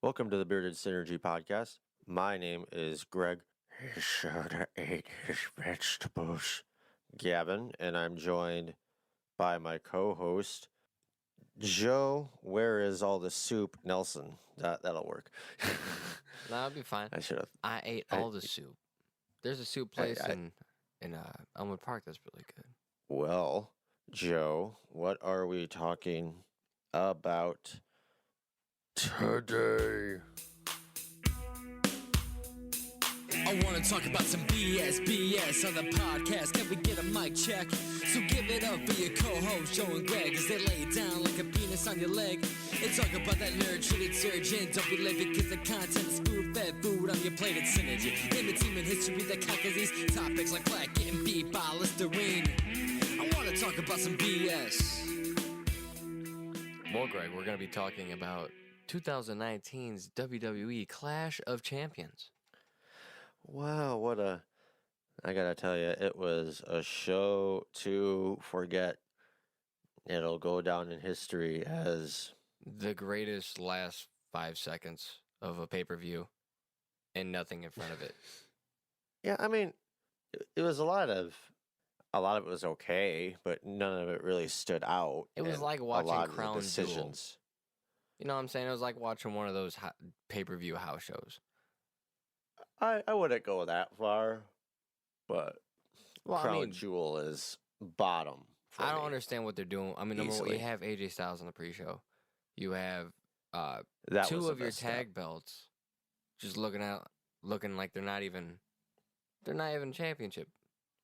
Welcome to the Bearded Synergy Podcast. My name is Greg. He should have ate his vegetables. Gavin, and I'm joined by my co-host, Joe. Where is all the soup? Nelson. That'll work. That'll be fine. I should have. I ate all the soup. There's a soup place in Elmwood Park that's really good. Well, Joe, what are we talking about today? I wanna talk about some BS on the podcast. Can we get a mic check? So give it up for your co-host Joe and Greg as they lay it down like a penis on your leg and talk about that nerd shit it's urgent. Don't be late because the content is food-fed food on your plate. It's synergy, entertainment history that conquers these topics like plaque getting beat by Listerine. I wanna talk about some BS. Well, Greg, we're gonna be talking about 2019's WWE Clash of Champions. Wow, I gotta tell you, it was a show to forget. It'll go down in history as The greatest last 5 seconds of a pay-per-view and nothing in front of it. yeah, I mean, it was a lot of it was okay, but none of it really stood out. It was and like a lot watching of the Crown Jewel. decisions. You know what I'm saying? It was like watching one of those pay-per-view house shows. I wouldn't go that far, but Well, Crown I mean, Jewel is bottom. For I don't me. understand what they're doing. I mean, number one, Easily. you have AJ Styles on the pre-show. You have That two was the of your best tag step. belts just looking like they're not even championship.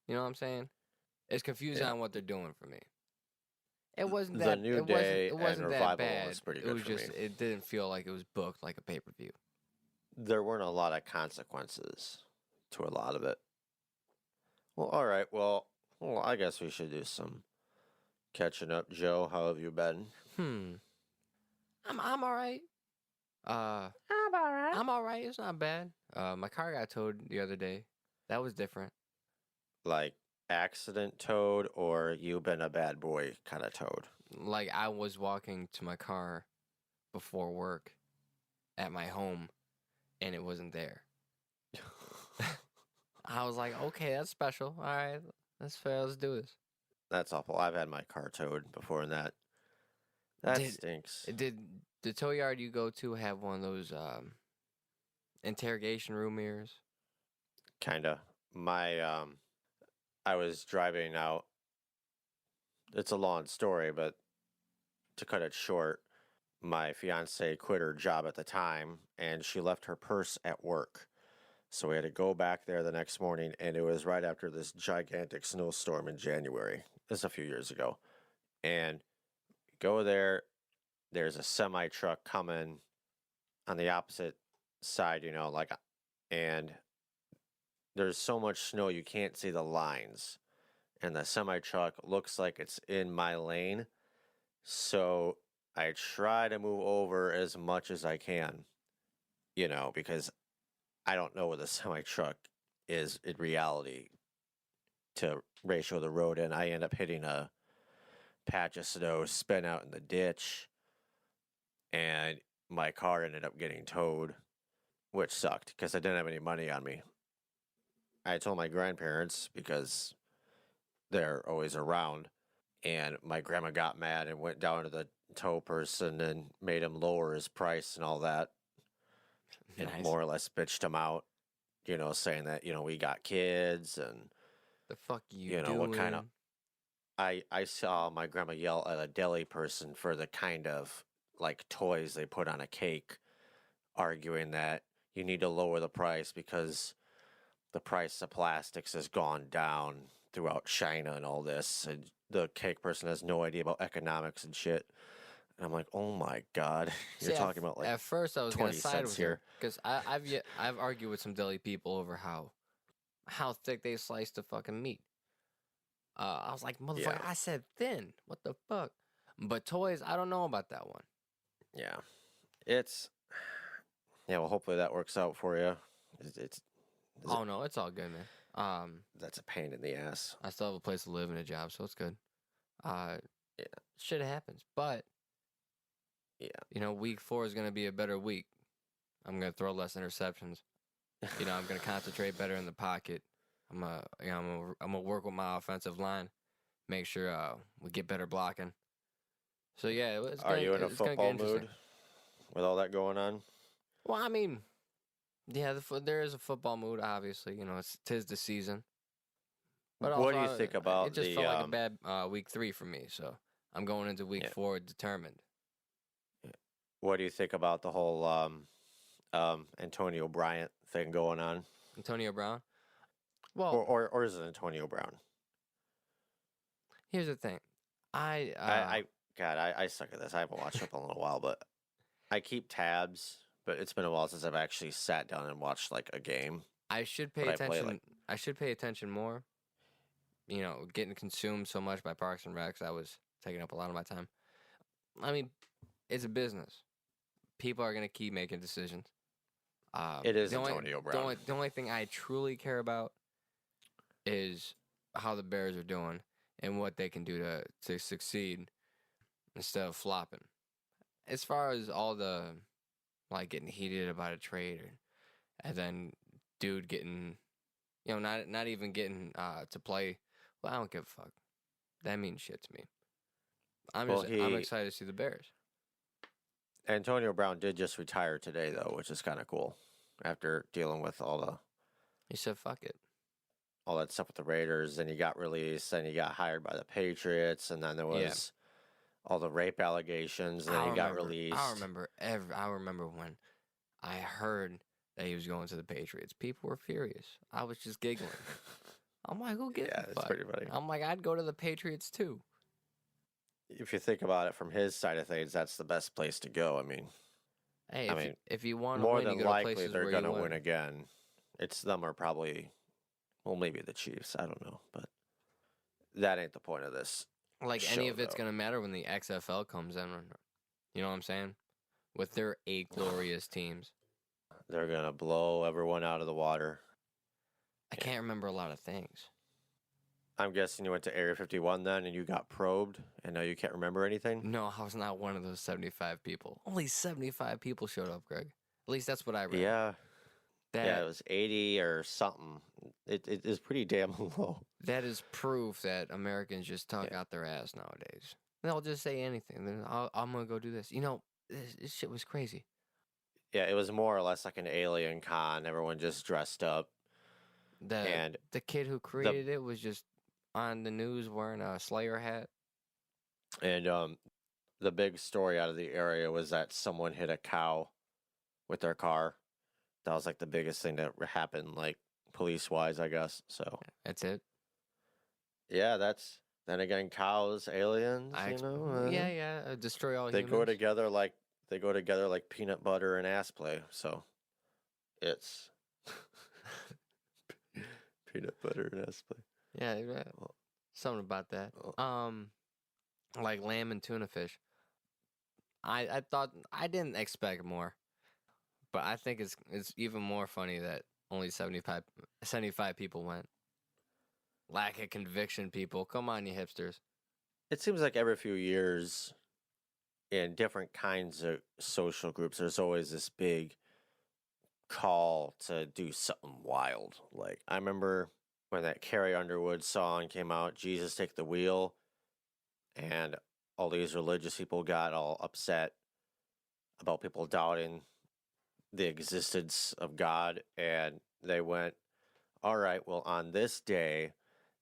You know what I'm saying? It's confusing Yeah. on what they're doing for me. It wasn't The that New it Day wasn't, it wasn't and that Revival bad. was pretty It good was for just me. it didn't feel like it was booked like a pay-per-view. There weren't a lot of consequences to a lot of it. Well, all right. Well, I guess we should do some catching up. Joe, how have you been? I'm all right. I'm all right. I'm all right. It's not bad. My car got towed the other day. That was different. Like accident towed, or you been a bad boy kind of towed? Like I was walking to my car before work at my home and it wasn't there. I was like, okay, that's special. All right, that's fair. Let's do this. That's awful. I've had my car towed before, and that stinks. Did the tow yard you go to have one of those interrogation room mirrors? Kinda. I was driving out. It's a long story, but to cut it short, my fiance quit her job at the time, and she left her purse at work. So we had to go back there the next morning, and it was right after this gigantic snowstorm in January. This is a few years ago. And go there, there's a semi truck coming on the opposite side, and there's so much snow you can't see the lines. And the semi truck looks like it's in my lane. So I try to move over as much as I can, because I don't know where the semi truck is in reality to ratio the road, and I end up hitting a patch of snow, spin out in the ditch, and my car ended up getting towed, which sucked because I didn't have any money on me. I told my grandparents because they're always around, and my grandma got mad and went down to the tow person and made him lower his price and all that. And Nice. more or less bitched him out, saying that, we got kids and, The fuck you doing? what kind of. I saw my grandma yell at a deli person for the kind of, like, toys they put on a cake, arguing that you need to lower the price because the price of plastics has gone down throughout China and all this. And the cake person has no idea about economics and shit. And I'm like, oh my God, you're talking about like at first I was gonna 20 side cents with here. her because I've argued with some deli people over how thick they slice the fucking meat. I was like, motherfucker, Yeah. I said thin. What the fuck? But toys, I don't know about that one. Yeah. Well, hopefully that works out for you. It's Oh no, it's all good, man. That's a pain in the ass. I still have a place to live and a job, so it's good. Yeah. Shit happens, but Yeah. week 4 is gonna be a better week. I'm gonna throw less interceptions. I'm gonna concentrate better in the pocket. I'm gonna work with my offensive line, make sure we get better blocking. So yeah, Are you in a it's gonna get football interesting. mood with all that going on? Well, I mean, yeah, there is a football mood. Obviously, tis the season. But What also, do you think it about just the felt like a bad week 3 for me. So I'm going into week yeah. 4 determined. What do you think about the whole Antonio Bryant thing going on? Antonio Brown. Well, Or is it Antonio Brown? here's the thing. I suck at this. I haven't watched football in a while, but I keep tabs. But it's been a while since I've actually sat down and watched like a game. I should pay attention. I should pay attention more. Getting consumed so much by Parks and Recs, I was taking up a lot of my time. I mean, it's a business. People are gonna keep making decisions. It is Antonio Brown. The only thing I truly care about is how the Bears are doing and what they can do to succeed instead of flopping. As far as all the getting heated about a trade, and then dude getting, not even getting to play. Well, I don't give a fuck. That means shit to me. I'm excited to see the Bears. Antonio Brown did just retire today, though, which is kind of cool. After dealing with he said, "Fuck it." All that stuff with the Raiders, and he got released, and he got hired by the Patriots, and then there was all the rape allegations, and then he got released. I remember when I heard that he was going to the Patriots. People were furious. I was just giggling. I'm like, who gives a fuck? It's pretty funny. I'm like, I'd go to the Patriots too. If you think about it from his side of things, that's the best place to go. I mean, if you want to more win, than you go to likely places they're where going to you win again. It's them or probably, well, maybe the Chiefs. I don't know, but that ain't the point of this. Any of it's going to matter when the XFL comes in. You know what I'm saying? With their 8 glorious teams. They're going to blow everyone out of the water. I can't remember a lot of things. I'm guessing you went to Area 51 then and you got probed and now you can't remember anything? No, I was not one of those 75 people. Only 75 people showed up, Greg. At least that's what I read. Yeah. It was 80 or something. It is pretty damn low. That is proof that Americans just talk out their ass nowadays. They'll just say anything. Then I'm going to go do this. This shit was crazy. Yeah, it was more or less like an alien con. Everyone just dressed up. The kid who created it was just on the news wearing a Slayer hat. And the big story out of the area was that someone hit a cow with their car. That was like the biggest thing that happened, like police-wise, I guess. So that's it. Yeah, then again, cows, aliens. Destroy all. They humans. go together like peanut butter and ass play. So it's peanut butter and ass play. Yeah, something about that. Like lamb and tuna fish. I thought I didn't expect more, but I think it's even more funny that only 75 people went. Lack of conviction, people. Come on, you hipsters. It seems like every few years, in different kinds of social groups, there's always this big call to do something wild. Like I remember when that Carrie Underwood song came out, "Jesus Take the Wheel," and all these religious people got all upset about people doubting the existence of God, and they went, all right, well, on this day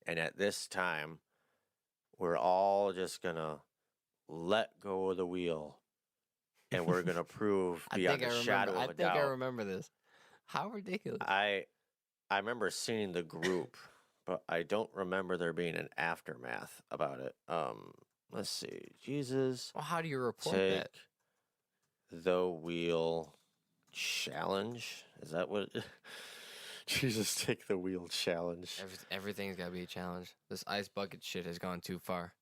and at this time, we're all just gonna let go of the wheel, and we're gonna prove beyond a shadow of a doubt. I remember this. How ridiculous! I remember seeing the group, but I don't remember there being an aftermath about it. Let's see. Jesus. Well, how do you report take that? The wheel challenge? Is that what? Jesus, take the wheel challenge. Everything's got to be a challenge. This ice bucket shit has gone too far.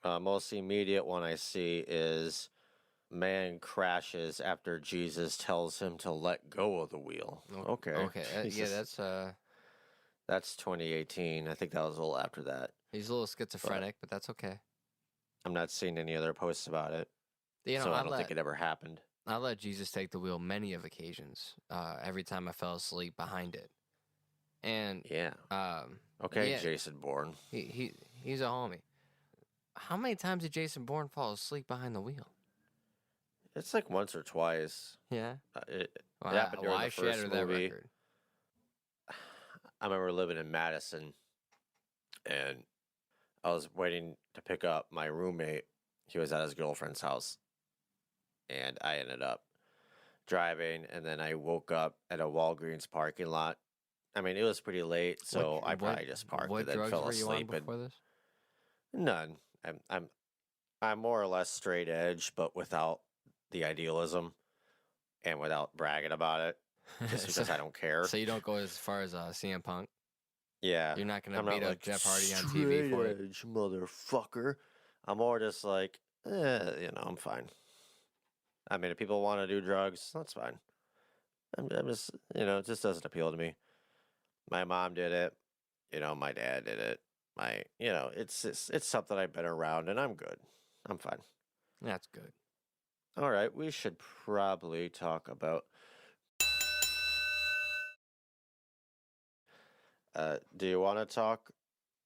Most immediate one I see is man crashes after Jesus tells him to let go of the wheel. Okay. Okay. That's 2018. I think that was a little after that. He's a little schizophrenic, but that's okay. I'm not seeing any other posts about it. So I don't think it ever happened. I let Jesus take the wheel many of occasions. Every time I fell asleep behind it, and Yeah. Okay, yeah, Jason Bourne. he's a homie. How many times did Jason Bourne fall asleep behind the wheel? It's like once or twice. Yeah. It Well, happened during I the first shattered that movie. record. I remember living in Madison, and I was waiting to pick up my roommate. He was at his girlfriend's house, and I ended up driving, and then I woke up at a Walgreens parking lot. I mean, it was pretty late, so I probably just parked What and then drugs fell were you on asleep. before this? None. I'm more or less straight edge, but without the idealism and without bragging about it, just because I don't care. So you don't go as far as CM Punk? Yeah, You're not gonna I'm beat not up like Jeff Hardy on TV for it? straight edge, motherfucker. I'm more just like, I'm fine. I mean, if people want to do drugs, that's fine. I'm just, it just doesn't appeal to me. My mom did it. My dad did it. It's something I've been around, and I'm good. I'm fine. That's good. All right, we should probably talk about. Do you want to talk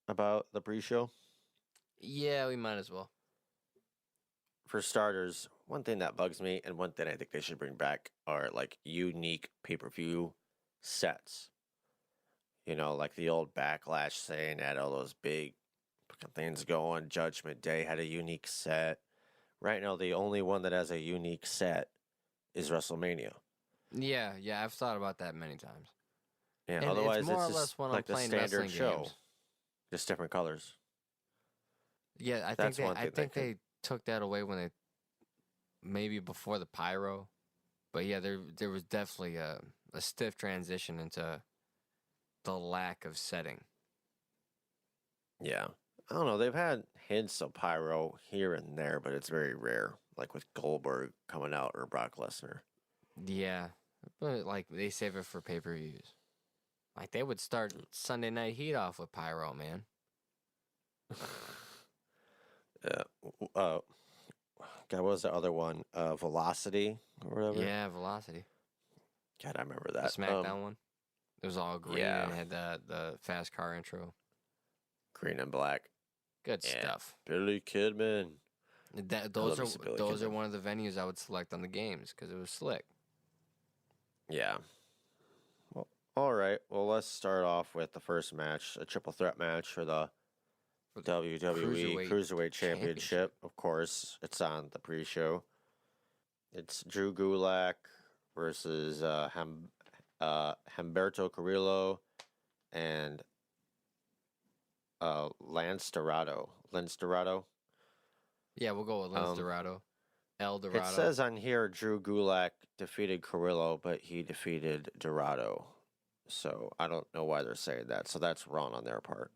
about the pre-show? Yeah, we might as well. For starters, one thing that bugs me, and one thing I think they should bring back, are like unique pay-per-view sets. Like the old Backlash saying had all those big fucking things going. Judgment Day had a unique set. Right now, the only one that has a unique set is WrestleMania. Yeah, I've thought about that many times. Yeah, And otherwise it's more or just less when like I'm the playing standard wrestling show, games. just different colors. Yeah, I That's think one thing they they took that away when they maybe before the pyro, but yeah, there was definitely a stiff transition into the lack of setting. Yeah, I don't know. They've had hints of pyro here and there, but it's very rare. Like with Goldberg coming out or Brock Lesnar. Yeah, but like they save it for pay-per-views. Like they would start Sunday Night Heat off with pyro, man. Yeah. God, what was the other one? Velocity or whatever. Yeah, Velocity. God, I remember The that. SmackDown one. It was all green yeah. and it had the fast car intro. Green and black. Good Yeah. stuff. Billy Kidman. Those Kidman. are one of the venues I would select on the games because it was slick. Yeah. Well, all right. Well, let's start off with the first match, a triple threat match for the WWE Cruiserweight Championship. Of course, it's on the pre-show. It's Drew Gulak versus Humberto Carrillo and Lance Dorado. Yeah, we'll go with Lance Dorado. El Dorado. It says on here Drew Gulak defeated Carrillo, but he defeated Dorado. So I don't know why they're saying that. So that's wrong on their part.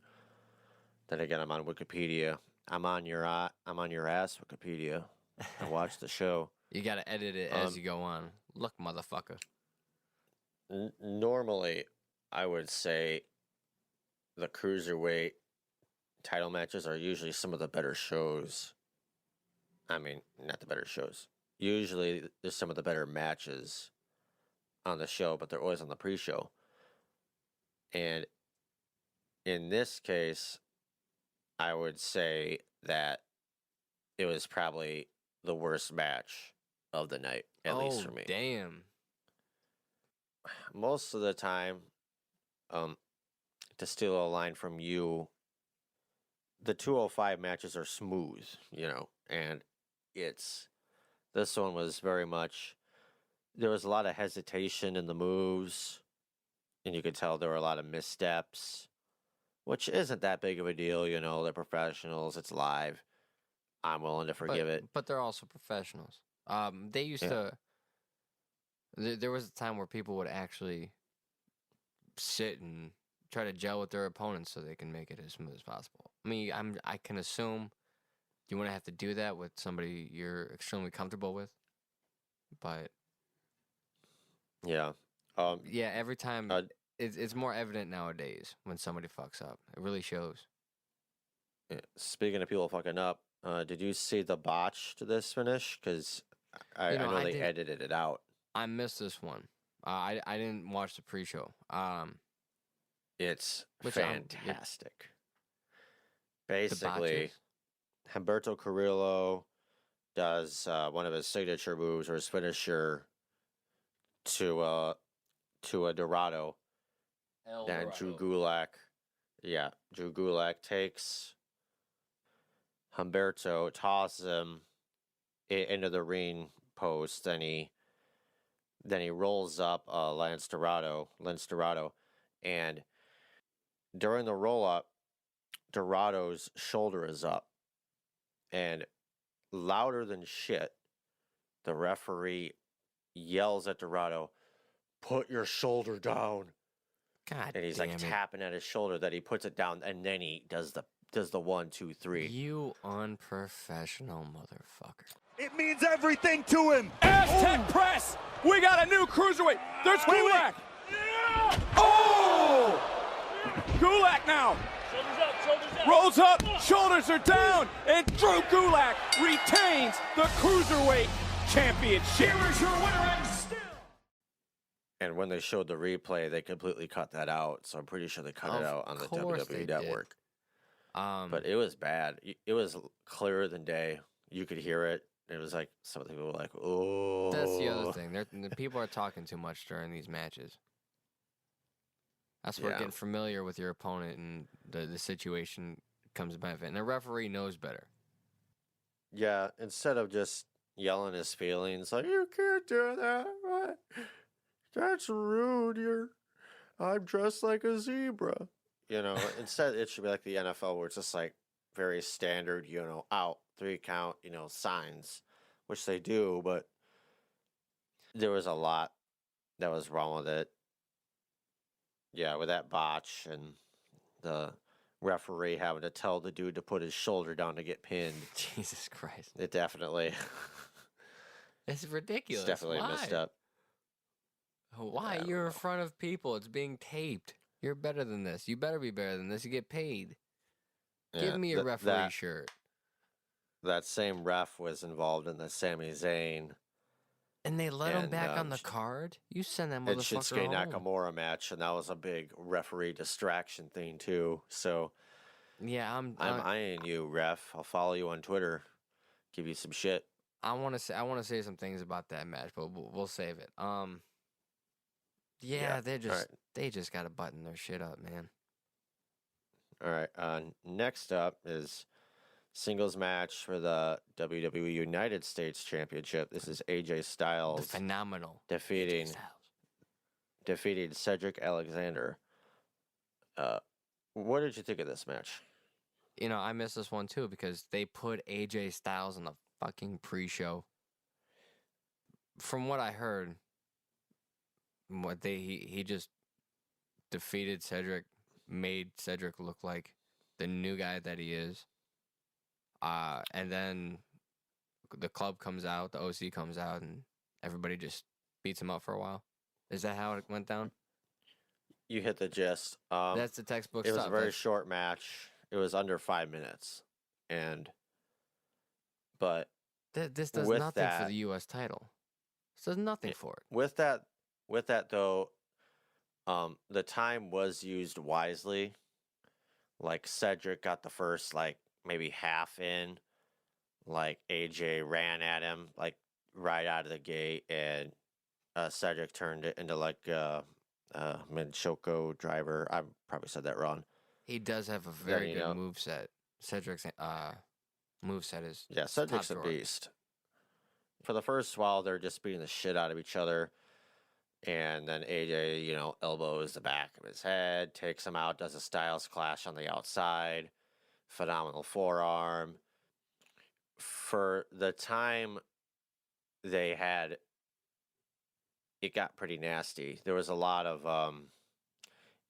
Then again, I'm on Wikipedia. I'm on your ass, Wikipedia. I watched the show. You gotta edit it as you go on. Look, motherfucker. Normally, I would say the Cruiserweight title matches are usually some of the better shows. I mean, not the better shows. Usually, there's some of the better matches on the show, but they're always on the pre-show. And in this case, I would say that it was probably the worst match of the night, at least for me. Damn. Most of the time, to steal a line from you, the 205 matches are smooth, and this one was very much, there was a lot of hesitation in the moves, and you could tell there were a lot of missteps, which isn't that big of a deal, they're professionals, it's live. I'm willing to forgive it. But they're also professionals. They used to. There was a time where people would actually sit and try to gel with their opponents so they can make it as smooth as possible. I mean, I can assume you want to have to do that with somebody you're extremely comfortable with, but yeah, yeah. Every time it's more evident nowadays when somebody fucks up. It really shows. Speaking of people fucking up, did you see the botch to this finish? Because I You know, know I they did- edited it out. I missed this one. I didn't watch the pre-show. It's Which fantastic. The Basically, botches. Humberto Carrillo does one of his signature moves or his finisher to a Dorado. Then Drew Gulak takes Humberto, tosses him into the ring post, then he rolls up Lance Dorado, and during the roll up, Dorado's shoulder is up, and louder than shit, the referee yells at Dorado, "Put your shoulder down!" God And he's damn like it. tapping at his shoulder. That he puts it down, and then he does the 1, 2, 3. You unprofessional motherfucker. It means everything to him. Aztec press. We got a new cruiserweight. There's Gulak. Oh! Gulak now. Rolls up, shoulders are down, and Drew Gulak retains the cruiserweight championship. Here is your winner and still. And when they showed the replay, they completely cut that out. So I'm pretty sure they cut it Of out on the course they WWE did. Network. But But it was bad. It was clearer than day. You could hear it. It was like some people were like, "Oh." that's the other thing. The people are talking too much during these matches. That's where Yeah. getting familiar with your opponent and the situation comes to benefit. And the referee knows better. Yeah, instead of just yelling his feelings, like, "You can't do that. What? That's rude. I'm dressed like a zebra." Instead it should be like the NFL where it's just like very standard, out, 3 count, signs, which they do, but there was a lot that was wrong with it. Yeah, with that botch and the referee having to tell the dude to put his shoulder down to get pinned. Jesus Christ. It definitely It's ridiculous. it's definitely Why? messed up. Why? I don't You're in know. front of people. It's being taped. You're better than this. You better be better than this. You get paid. Yeah, Give me a referee shirt. that same ref was involved in the Sami Zayn And they let him and, back on the card? You send that and motherfucker Shinsuke home. Nakamura match, and that was a big referee distraction thing too. So Yeah, I'm eyeing you, ref. I'll follow you on Twitter. Give you some shit. I want to say some things about that match, but we'll save it. Yeah, alright. they just got to button their shit up, man. All right. Next up is singles match for the WWE United States Championship. This is AJ The Styles phenomenal defeating AJ Styles. defeating Cedric Alexander. What did you think of this match? I missed this one too because they put AJ Styles in the fucking pre-show. From what I heard, he just defeated Cedric, made Cedric look like the new guy that he is. And then the club comes out, the OC comes out, and everybody just beats him up for a while. Is that how it went down? You hit the gist. That's the textbook It was stuff. a very That's- short match. It was under 5 minutes, but This does with nothing for that- the U.S. title. This does nothing for it. with that though, the time was used wisely. Like Cedric got the first maybe half in, like AJ ran at him right out of the gate, and Cedric turned it into Menchoko driver. I probably said that wrong. He does have a very you good know- moveset. Cedric's moveset is Yeah, Cedric's a top drawer. beast. For the first while, they're just beating the shit out of each other. And then AJ, elbows the back of his head, takes him out, does a Styles Clash on the outside. Phenomenal forearm. For the time they had, it got pretty nasty. There was a lot of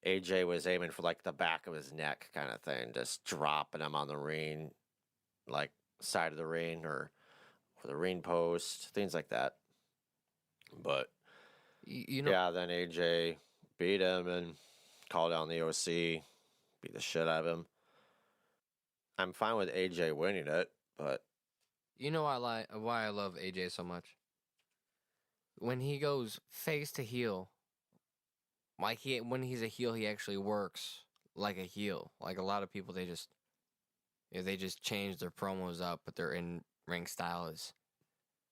AJ was aiming for the back of his neck kind of thing, just dropping him on the ring, side of the ring or the ring post, things like that. But yeah, then AJ beat him and called down the OC, beat the shit out of him. I'm fine with AJ winning it, but You know why I love AJ so much? when he goes face to heel, like when he's a heel, he actually works like a heel. Like a lot of people, they just change their promos up, but their in-ring style is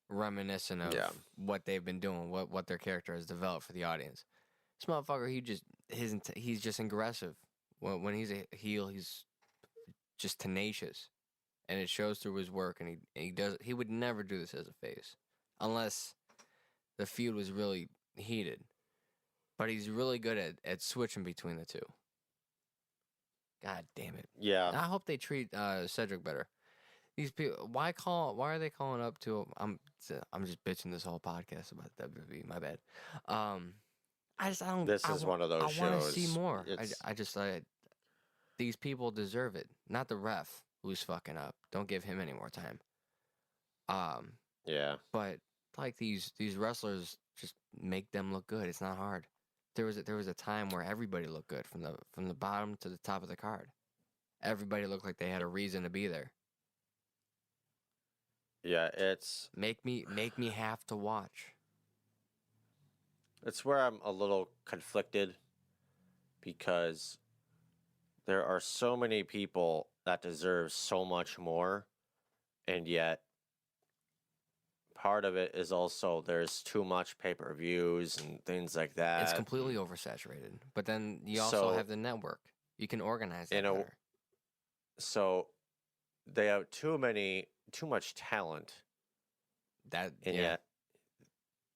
reminiscent of what they've been doing, what their character has developed for the audience. This motherfucker, he's just aggressive. When he's a heel, he's just tenacious, and it shows through his work. And he would never do this as a face, unless the feud was really heated. But he's really good at switching between the two. God damn it! Yeah, I hope they treat Cedric better. These people, why are they calling up to? I'm just bitching this whole podcast about WWE. My bad. I don't. This is one of those I want to shows. see more. It's- I just these people deserve it, not the ref who's fucking up. Don't give him any more time. Yeah. But like these wrestlers, just make them look good. It's not hard. There was a time where everybody looked good from the bottom to the top of the card. Everybody looked like they had a reason to be there. Yeah, it's Make me have to watch. it's where I'm a little conflicted because there are so many people that deserve so much more, and yet part of it is also there's too much pay-per-views and things like that. It's completely oversaturated. But then you also So- have the network. You can organize that You know, better. So they have too much talent, That and yeah. yet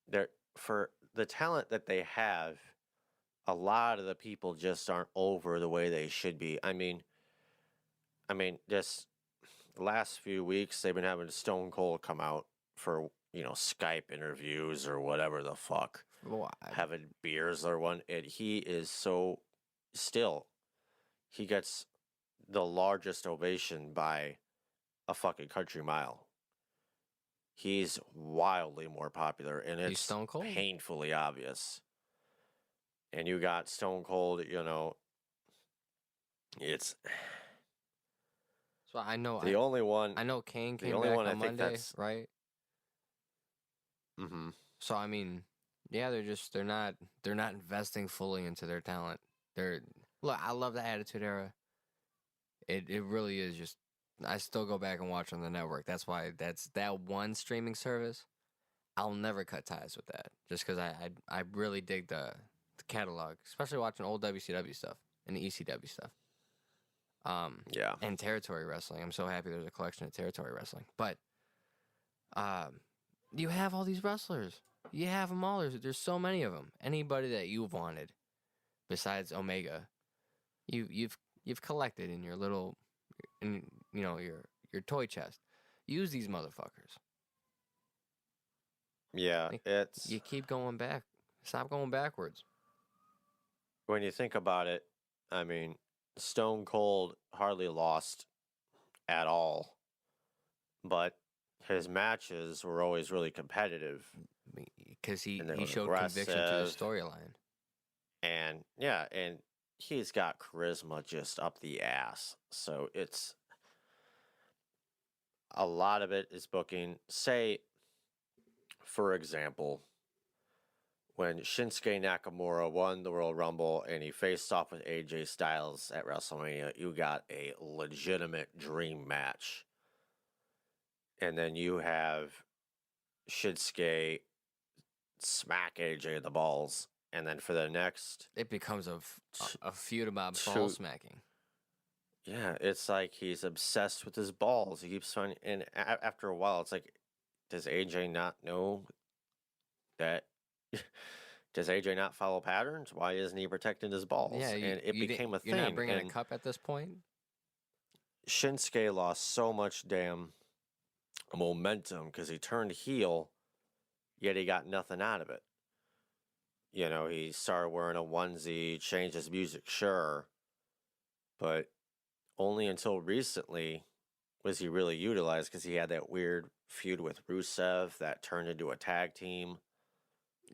they're for the talent that they have, a lot of the people just aren't over the way they should be. I mean, just the last few weeks they've been having Stone Cold come out for Skype interviews or whatever the fuck, having beers or one, and he is so still. He gets the largest ovation by a fucking country mile. He's wildly more popular, and He's it's Stone Cold. painfully obvious. And you got Stone Cold, it's So I know the only one. I know Kane the came only back one I on think Monday, that's- right? Mm-hmm. So I mean, yeah, they're not investing fully into their talent. Look, I love the Attitude Era. It really is just. I still go back and watch on the network. That's why that one streaming service. I'll never cut ties with that, just because I really dig the catalog, especially watching old WCW stuff and the ECW stuff. Yeah. And territory wrestling. I'm so happy there's a collection of territory wrestling. But you have all these wrestlers. You have them all. There's so many of them. Anybody that you've wanted, besides Omega, you've collected in your little, your toy chest. Use these motherfuckers. Yeah, it's You keep going back. Stop going backwards. when you think about it. I mean, Stone Cold hardly lost at all, but his matches were always really competitive. Because he And they were showed conviction to the aggressive. storyline. And yeah, and he's got charisma just up the ass. So it's a lot of it is booking. Say, for example, when Shinsuke Nakamura won the Royal Rumble and he faced off with AJ Styles at WrestleMania, you got a legitimate dream match. And then you have Shinsuke smack AJ in the balls. And then for the next, It becomes a feud about Two- ball smacking. yeah, it's like he's obsessed with his balls. He keeps finding, and after a while, it's like, does AJ not know that? Does AJ not follow patterns? Why isn't he protecting his balls? Yeah, and it became a thing. You're not bringing and a cup at this point? Shinsuke lost so much damn momentum because he turned heel, yet he got nothing out of it. He started wearing a onesie, changed his music, sure, but only until recently was he really utilized because he had that weird feud with Rusev that turned into a tag team.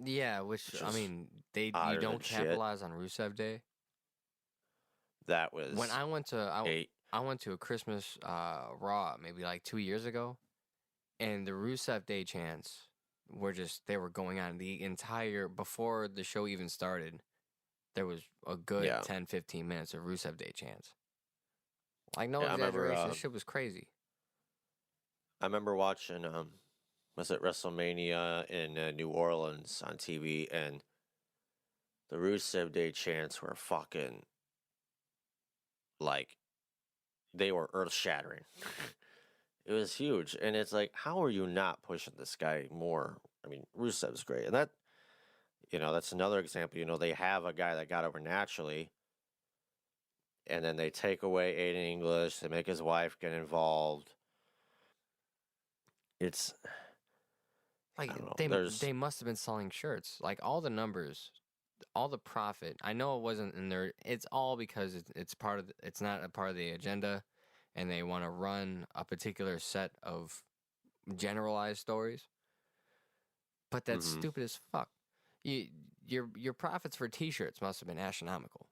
Yeah, which Which I is mean, you odder don't than shit. capitalize on Rusev Day. That was When I went to I a went to a Christmas Raw maybe like 2 years ago, and the Rusev Day chants they were going on the entire, before the show even started, there was a good 10, 15 minutes of Rusev Day chants. Like, no exaggeration, this shit was crazy. I remember watching, was it WrestleMania in New Orleans on TV, and the Rusev Day chants were fucking, like, they were earth-shattering. It was huge, and it's like, how are you not pushing this guy more? I mean, Rusev's great, and that, that's another example. They have a guy that got over naturally, and then they take away Aiden English, they make his wife get involved. It's like, I don't know, they must have been selling shirts. Like, all the numbers, all the profit. I know it wasn't in there. It's all because it's not a part of the agenda, and they want to run a particular set of generalized stories. But that's stupid as fuck. Your profits for T-shirts must have been astronomical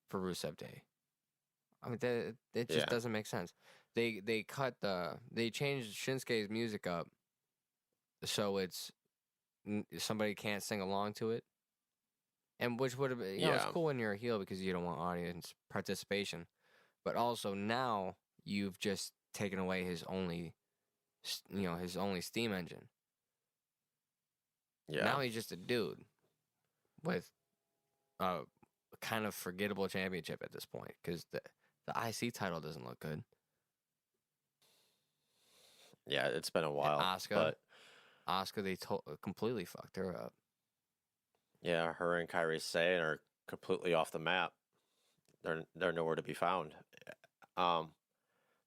for Rusev Day. I mean, it just doesn't make sense. They changed Shinsuke's music up so somebody can't sing along to it, and which would have been, it's cool when you're a heel because you don't want audience participation, but also now you've just taken away his only steam engine. Yeah. Now he's just a dude with a kind of forgettable championship at this point because the IC title doesn't look good. Yeah, it's been a while. Asuka, they completely fucked her up. Yeah, her and Kairi Sane are completely off the map. They're nowhere to be found.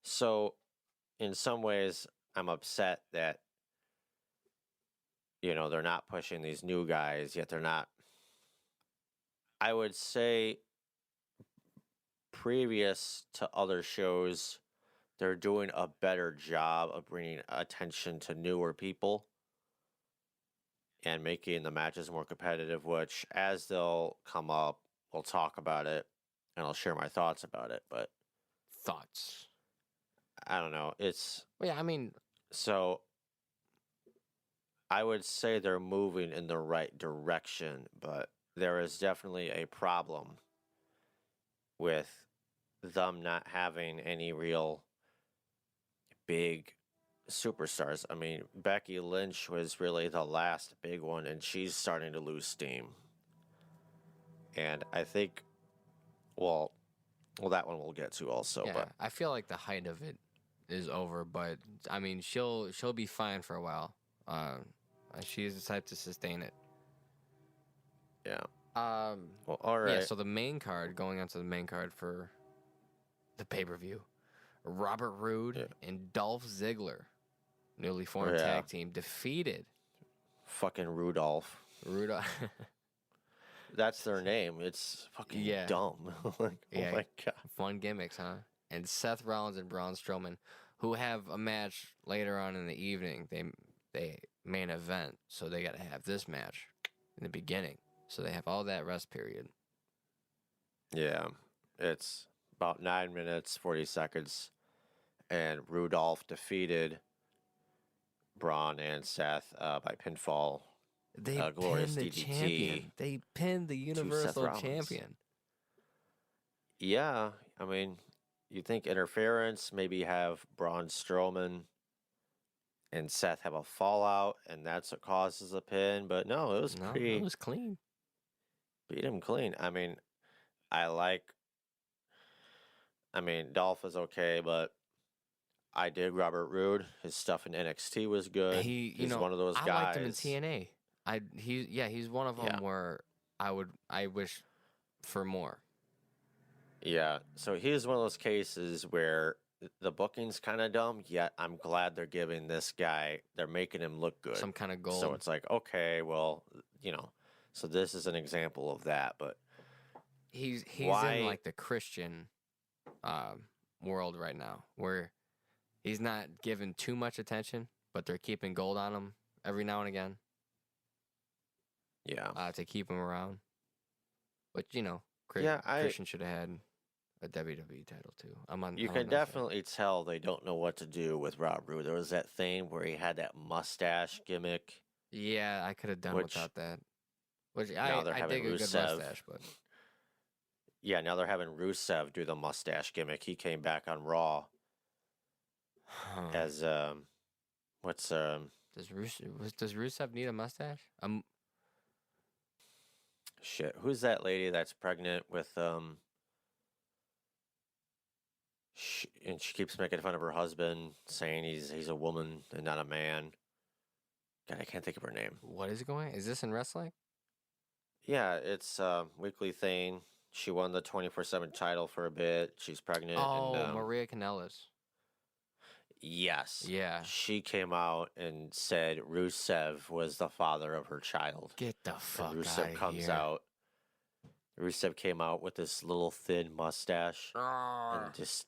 So in some ways, I'm upset that they're not pushing these new guys, yet they're not. I would say previous to other shows, they're doing a better job of bringing attention to newer people and making the matches more competitive, which as they'll come up, we'll talk about it and I'll share my thoughts about it. But thoughts? I don't know. So I would say they're moving in the right direction, but there is definitely a problem with them not having any real big superstars. I mean, Becky Lynch was really the last big one, and she's starting to lose steam. And I think, well, that one we'll get to also. Yeah, but I feel like the height of it is over, but I mean, she'll be fine for a while. She is the type to sustain it. Yeah. Well, all right. Yeah. So going on to the main card for the pay-per-view, Robert Roode and Dolph Ziggler, newly formed tag team, defeated fucking Rudolph. That's their name. It's fucking dumb. Oh my god. Fun gimmicks, huh? And Seth Rollins and Braun Strowman, who have a match later on in the evening. They main event, so they got to have this match in the beginning. So they have all that rest period. Yeah, it's about 9 minutes, 40 seconds, and Rudolph defeated Braun and Seth by pinfall. They glorious pinned the DDT. champion. They pinned the Universal Champion. Yeah, I mean, you think interference, maybe have Braun Strowman and Seth have a fallout, and that's what causes a pin. But no, it was it was clean. Beat him clean. I mean, Dolph is okay, but I dig Robert Roode. His stuff in NXT was good. He's one of those guys. I liked him in TNA. He's one of them where I wish for more. Yeah, so he's one of those cases where the booking's kind of dumb, yet I'm glad they're giving this guy, they're making him look good. Some kind of gold. So it's like, okay, well, so this is an example of that, but he's in like the Christian world right now, where he's not given too much attention, but they're keeping gold on him every now and again. Yeah. To keep him around. But, Christian should have had a WWE title too. I'm on. You I'm can on that side. definitely tell they don't know what to do with Rob Roode. There was that thing where he had that mustache gimmick. Yeah, I could have done Which- without that. Which Now they're I having dig a good Rusev. mustache, but Yeah, now they're having Rusev do the mustache gimmick. He came back on Raw as what's does Rusev need a mustache? shit. Who's that lady that's pregnant with and she keeps making fun of her husband, saying he's a woman and not a man. God, I can't think of her name. What is going? Is this in wrestling? Yeah, it's a weekly thing. She won the 24/7 title for a bit. She's pregnant. Oh, and, Maria Kanellis. Yes. Yeah. She came out and said Rusev was the father of her child. Get the And fuck Rusev out comes here. out. Rusev came out with this little thin mustache and just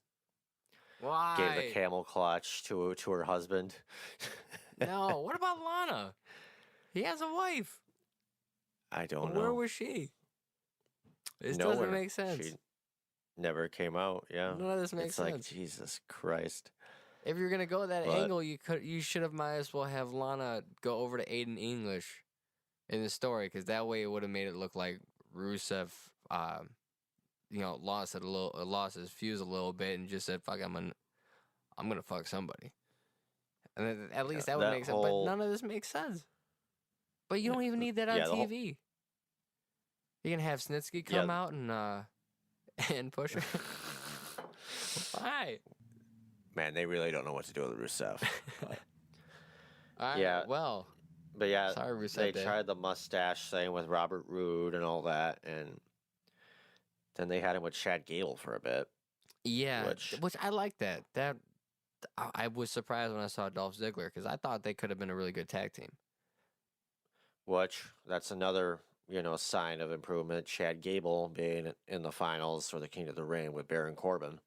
Why? gave the camel clutch to her husband. No. What about Lana? He has a wife. I don't know. Where was she? This Nowhere. doesn't make sense. She never came out. Yeah. None of this makes It's sense. like Jesus Christ. If you're gonna go that But- angle, you should have might as well have Lana go over to Aiden English in the story, because that way it would have made it look like Rusev, lost his fuse a little bit and just said, "Fuck, I'm gonna fuck somebody," and then at least that would that make sense. whole- But none of this makes sense. But you don't even need that on Yeah, the whole- TV. You can have Snitsky Yeah. come out and and push her. Why? Man, they really don't know what to do with Rusev. All right, Yeah. well, But yeah, sorry, Rusev. they Day. tried the mustache thing with Robert Roode and all that, and then they had him with Chad Gable for a bit. Yeah, which- which I like that. I was surprised when I saw Dolph Ziggler, because I thought they could have been a really good tag team. Which that's another sign of improvement. Chad Gable being in the finals for the King of the Ring with Baron Corbin.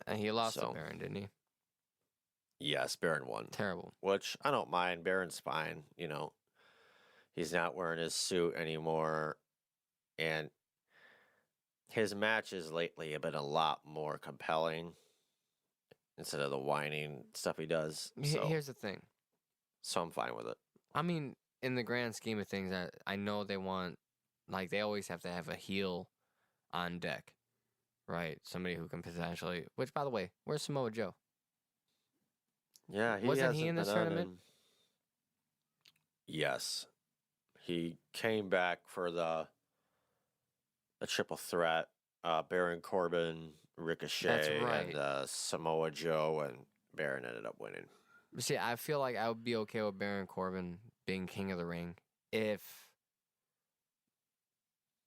And he lost to So- Baron, didn't he? Yes, Baron won. Terrible. Which I don't mind. Baron's fine. He's not wearing his suit anymore, and his matches lately have been a lot more compelling instead of the whining stuff he does. So, Here's the thing. so I'm fine with it. I mean, in the grand scheme of things, I know they want, like, they always have to have a heel on deck, right? Somebody who can potentially. Which, by the way, where's Samoa Joe? Yeah, he Wasn't he hasn't in this been on tournament? Yes, he came back for the triple threat. Baron Corbin, Ricochet, right. and Samoa Joe, and Baron ended up winning. See, I feel like I would be okay with Baron Corbin being King of the Ring if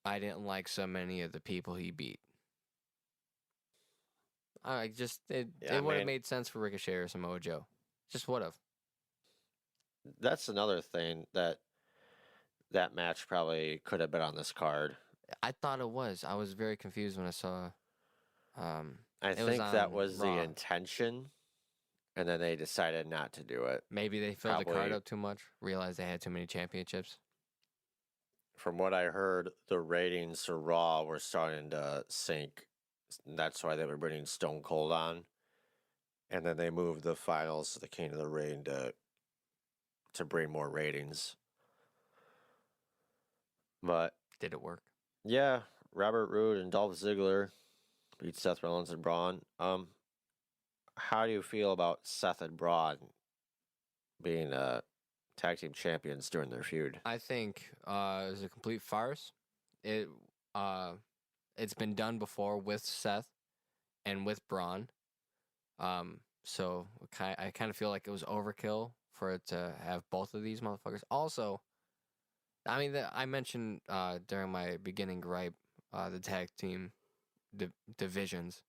I didn't like so many of the people he beat. It Yeah, would have man. made sense for Ricochet or Samoa Joe. Just would have. That's another thing that match probably could have been on this card. I thought it was. I was very confused when I saw. I It was think that on was Raw. the intention, and then they decided not to do it. Maybe they filled the card Probably. up too much. Realized they had too many championships. From what I heard, the ratings for Raw were starting to sink. That's why they were bringing Stone Cold on, and then they moved the finals to the King of the Ring to bring more ratings. But Did it work? yeah, Robert Roode and Dolph Ziggler beat Seth Rollins and Braun. How do you feel about Seth and Braun being tag team champions during their feud? I think it was a complete farce. It's been done before with Seth and with Braun. So I kind of feel like it was overkill for it to have both of these motherfuckers. Also, I mean, I mentioned during my beginning gripe the tag team divisions.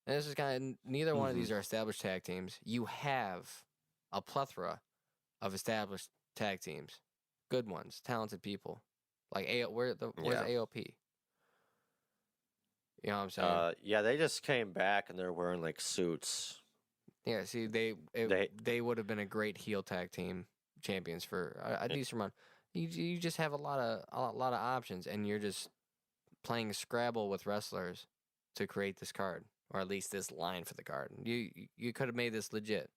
And this is kind of, neither one of these are established tag teams. You have a plethora of established tag teams, good ones, talented people. Like where's Yeah. AOP? You know what I'm saying? Yeah, they just came back and they're wearing like suits. Yeah. See, they would have been a great heel tag team champions for a decent run. You just have a lot of options, and you're just playing Scrabble with wrestlers to create this card, or at least this line for the card. You could have made this legit.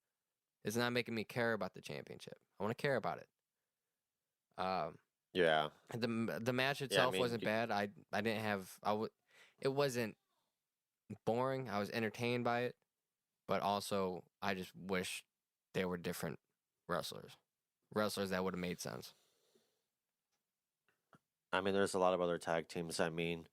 It's not making me care about the championship. I want to care about it. Yeah. The match itself wasn't bad. I didn't have it wasn't boring. I was entertained by it, but also I just wish there were different wrestlers that would have made sense. I mean, there's a lot of other tag teams. I mean,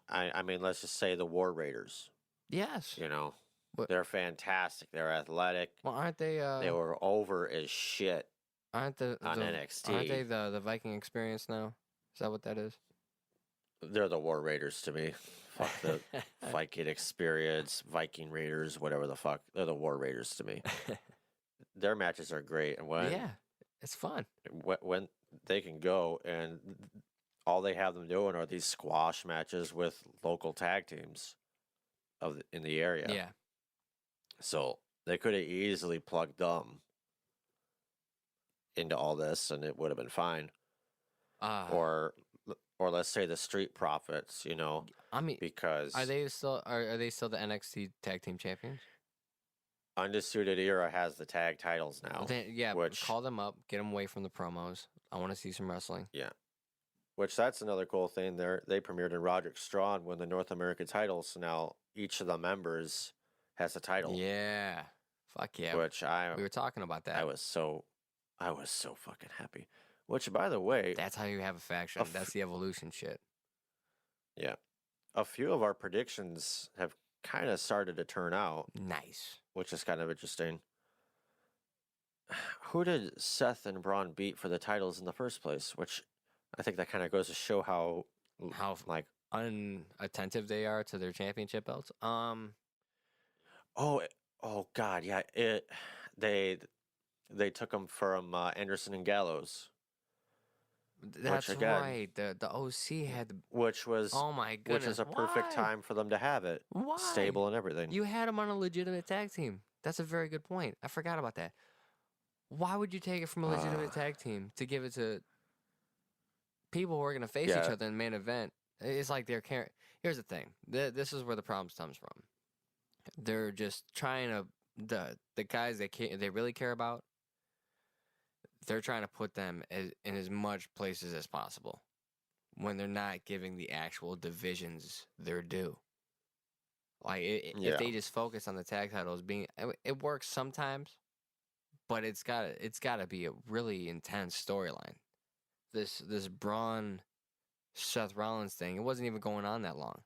let's just say the War Raiders. Yes. You know, But- they're fantastic. They're athletic. Well, aren't they? They were over as shit Aren't on Aren't NXT. they the Viking Experience now? Is that what that is? They're the War Raiders to me. Fuck the Viking Experience, Viking Raiders, whatever the fuck. They're the War Raiders to me. Their matches are great, and Yeah, it's fun. when they can go, and all they have them doing are these squash matches with local tag teams in the area. Yeah. So they could have easily plugged them into all this, and it would have been fine. Or let's say the Street Profits, you know, I mean, because are they still the NXT Tag Team Champions? Undisputed Era has the tag titles now. Yeah, which, call them up, get them away from the promos. I want to see some wrestling. Yeah. Which that's another cool thing. They premiered in Roderick Strong won the North American title, so now each of the members has a title. Yeah. Fuck yeah. Which we were talking about that. I was so fucking happy. Which, by the way, that's how you have a faction. That's the evolution shit. Yeah. A few of our predictions have kind of started to turn out. Nice. Which is kind of interesting. Who did Seth and Braun beat for the titles in the first place? Which I think that kind of goes to show how like unattentive they are to their championship belts. Oh God, yeah. They took them from Anderson and Gallows. That's right. The OC had which was oh my goodness, which is a perfect time for them to have it. Why? Stable and everything. You had them on a legitimate tag team. That's a very good point. I forgot about that. Why would you take it from a legitimate tag team to give it to people who are going to face each other in the main event? It's like they're caring. Here's the thing. This is where the problem comes from. They're just trying to the guys they really care about. They're trying to put them in as much places as possible when they're not giving the actual divisions their due. Like if they just focus on the tag titles it works sometimes, but it's got to be a really intense storyline. This Braun Seth Rollins thing, it wasn't even going on that long.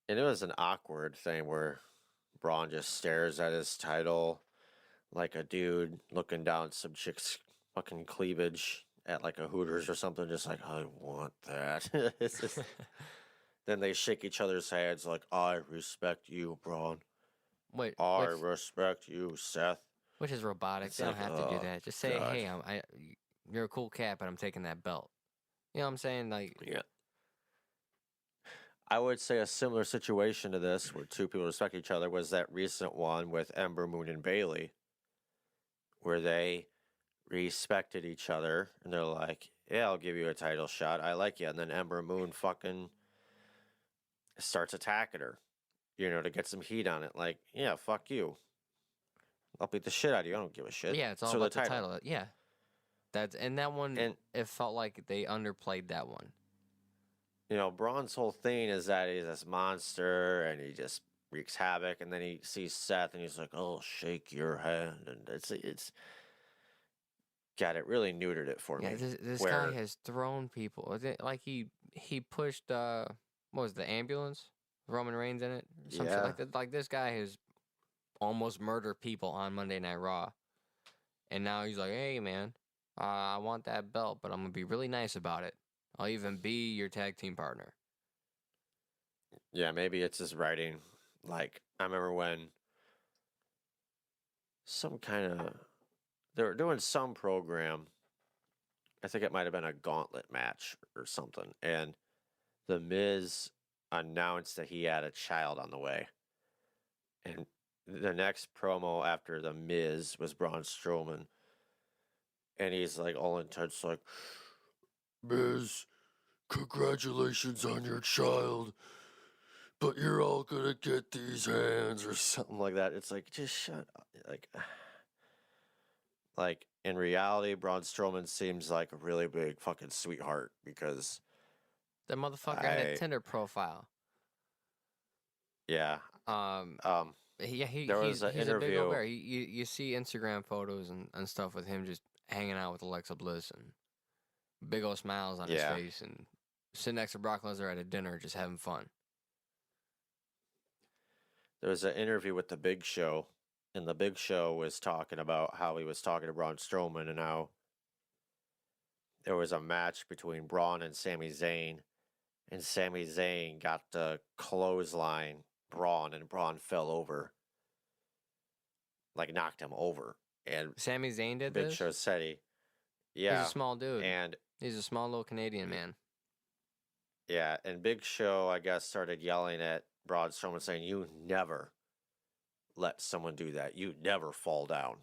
And it was an awkward thing where Braun just stares at his title like a dude looking down some chick's fucking cleavage at like a Hooters or something, just like, I want that. It's just, then they shake each other's hands like, I respect you, Braun. Wait, I respect you, Seth. Which is robotic. They don't have to do that. Just say, God. Hey, you're a cool cat, but I'm taking that belt. You know what I'm saying? Like, yeah. I would say a similar situation to this, where two people respect each other, was that recent one with Ember Moon and Bailey, where they respected each other, and they're like, yeah, I'll give you a title shot. I like you. And then Ember Moon fucking starts attacking her, to get some heat on it. Like, yeah, fuck you. I'll beat the shit out of you. I don't give a shit. yeah, it's all about the title. Yeah. That one, it felt like they underplayed that one. Braun's whole thing is that he's this monster and he just wreaks havoc, and then he sees Seth and he's like, "Oh, shake your hand," and it's God, it really neutered it for me. Yeah, this guy has thrown people. Like he pushed what was the ambulance? Roman Reigns in it, some shit like that. Like this guy has almost murdered people on Monday Night Raw, and now he's like, "Hey, man, I want that belt, but I'm gonna be really nice about it. I'll even be your tag team partner." Yeah, maybe it's his writing. Like, I remember when they were doing some program, I think it might have been a gauntlet match or something, and The Miz announced that he had a child on the way. And the next promo after The Miz was Braun Strowman. And he's like all intense, like, "Miz, congratulations on your child, but you're all gonna get these hands or something like that. It's like, just shut up. Like in reality, Braun Strowman seems like a really big fucking sweetheart because That motherfucker had a Tinder profile. yeah, He's was an a big interview. old bear. You see Instagram photos and stuff with him just hanging out with Alexa Bliss and big old smiles on his face and sitting next to Brock Lesnar at a dinner just having fun. There was an interview with the Big Show, and the Big Show was talking about how he was talking to Braun Strowman and how there was a match between Braun and Sami Zayn, and Sami Zayn got the clothesline Braun, and Braun fell over, like knocked him over. And Sami Zayn did Big this? Show said He's a small dude. And he's a small little Canadian man. yeah, and Big Show, I guess, started yelling at Braun Strowman saying, "You never let someone do that. You never fall down."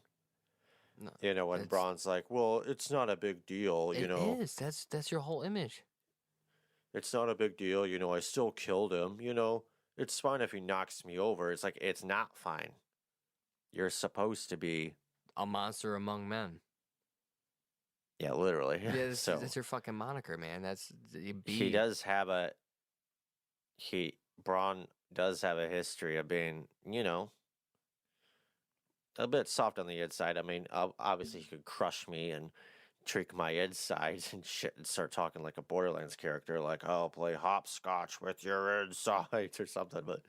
No, You know, when Braun's like, "Well, it's not a big deal, you know. It is. That's your whole image. It's not a big deal, you know, I still killed him, you know. It's fine if he knocks me over." It's like, it's not fine. You're supposed to be a monster among men. Yeah, literally. Yeah, So that's your fucking moniker, man. he does have Braun does have a history of being, you know, a bit soft on the inside. I mean, obviously he could crush me and trick my insides and shit and start talking like a Borderlands character, like, "I'll play hopscotch with your insides" or something. But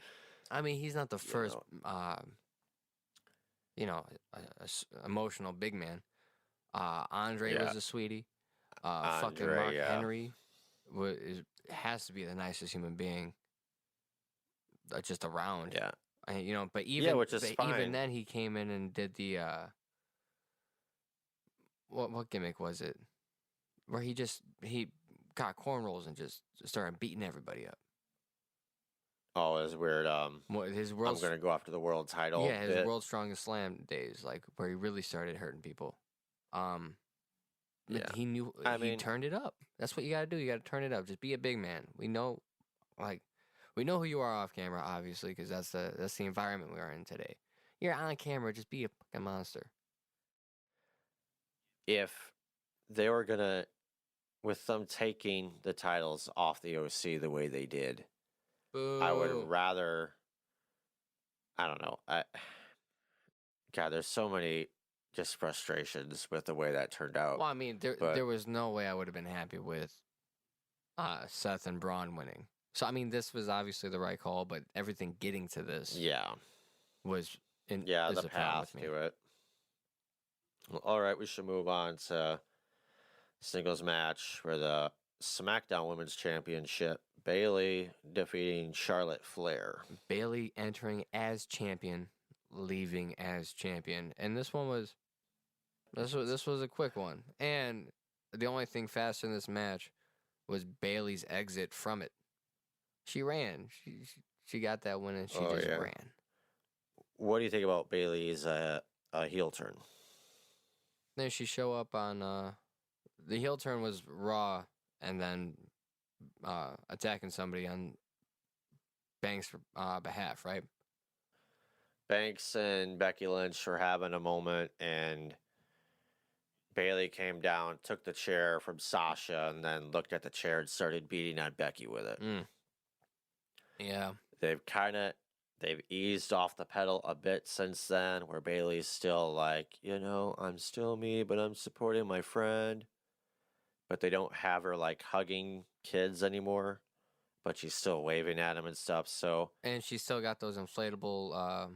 I mean, he's not the first, emotional big man. Andre was a sweetie. Fucking Mark Henry has to be the nicest human being just around. Yeah. But even which is fine. Even then he came in and did the what gimmick was it? Where he got cornrows and just started beating everybody up. Oh, it was weird. His I'm gonna go after the world title. Yeah, his World's Strongest Slam days, like where he really started hurting people. He knew. He turned it up. That's what you got to do. You got to turn it up. Just be a big man. We know who you are off camera, obviously, because that's the environment we are in today. You're on camera. Just be a fucking monster. If they were gonna, with them taking the titles off the OC the way they did, Boo. I would rather. I don't know. God, there's so many just frustrations with the way that turned out. Well, I mean, there was no way I would have been happy with Seth and Braun winning. So, I mean, this was obviously the right call, but everything getting to this was the path to it. Well, all right, we should move on to singles match for the SmackDown Women's Championship. Bayley defeating Charlotte Flair. Bayley entering as champion, leaving as champion, and this was a quick one. And the only thing faster in this match was Bayley's exit from it. She ran. She got that win, and she ran. What do you think about Bayley's heel turn? Then she show up on the heel turn was Raw, and then attacking somebody on Banks' behalf, right? Banks and Becky Lynch were having a moment, and Bayley came down, took the chair from Sasha, and then looked at the chair and started beating on Becky with it. Yeah. They've eased off the pedal a bit since then, where Bayley's still like, I'm still me, but I'm supporting my friend. But they don't have her like hugging kids anymore, but she's still waving at them and stuff. So, and she still got those inflatable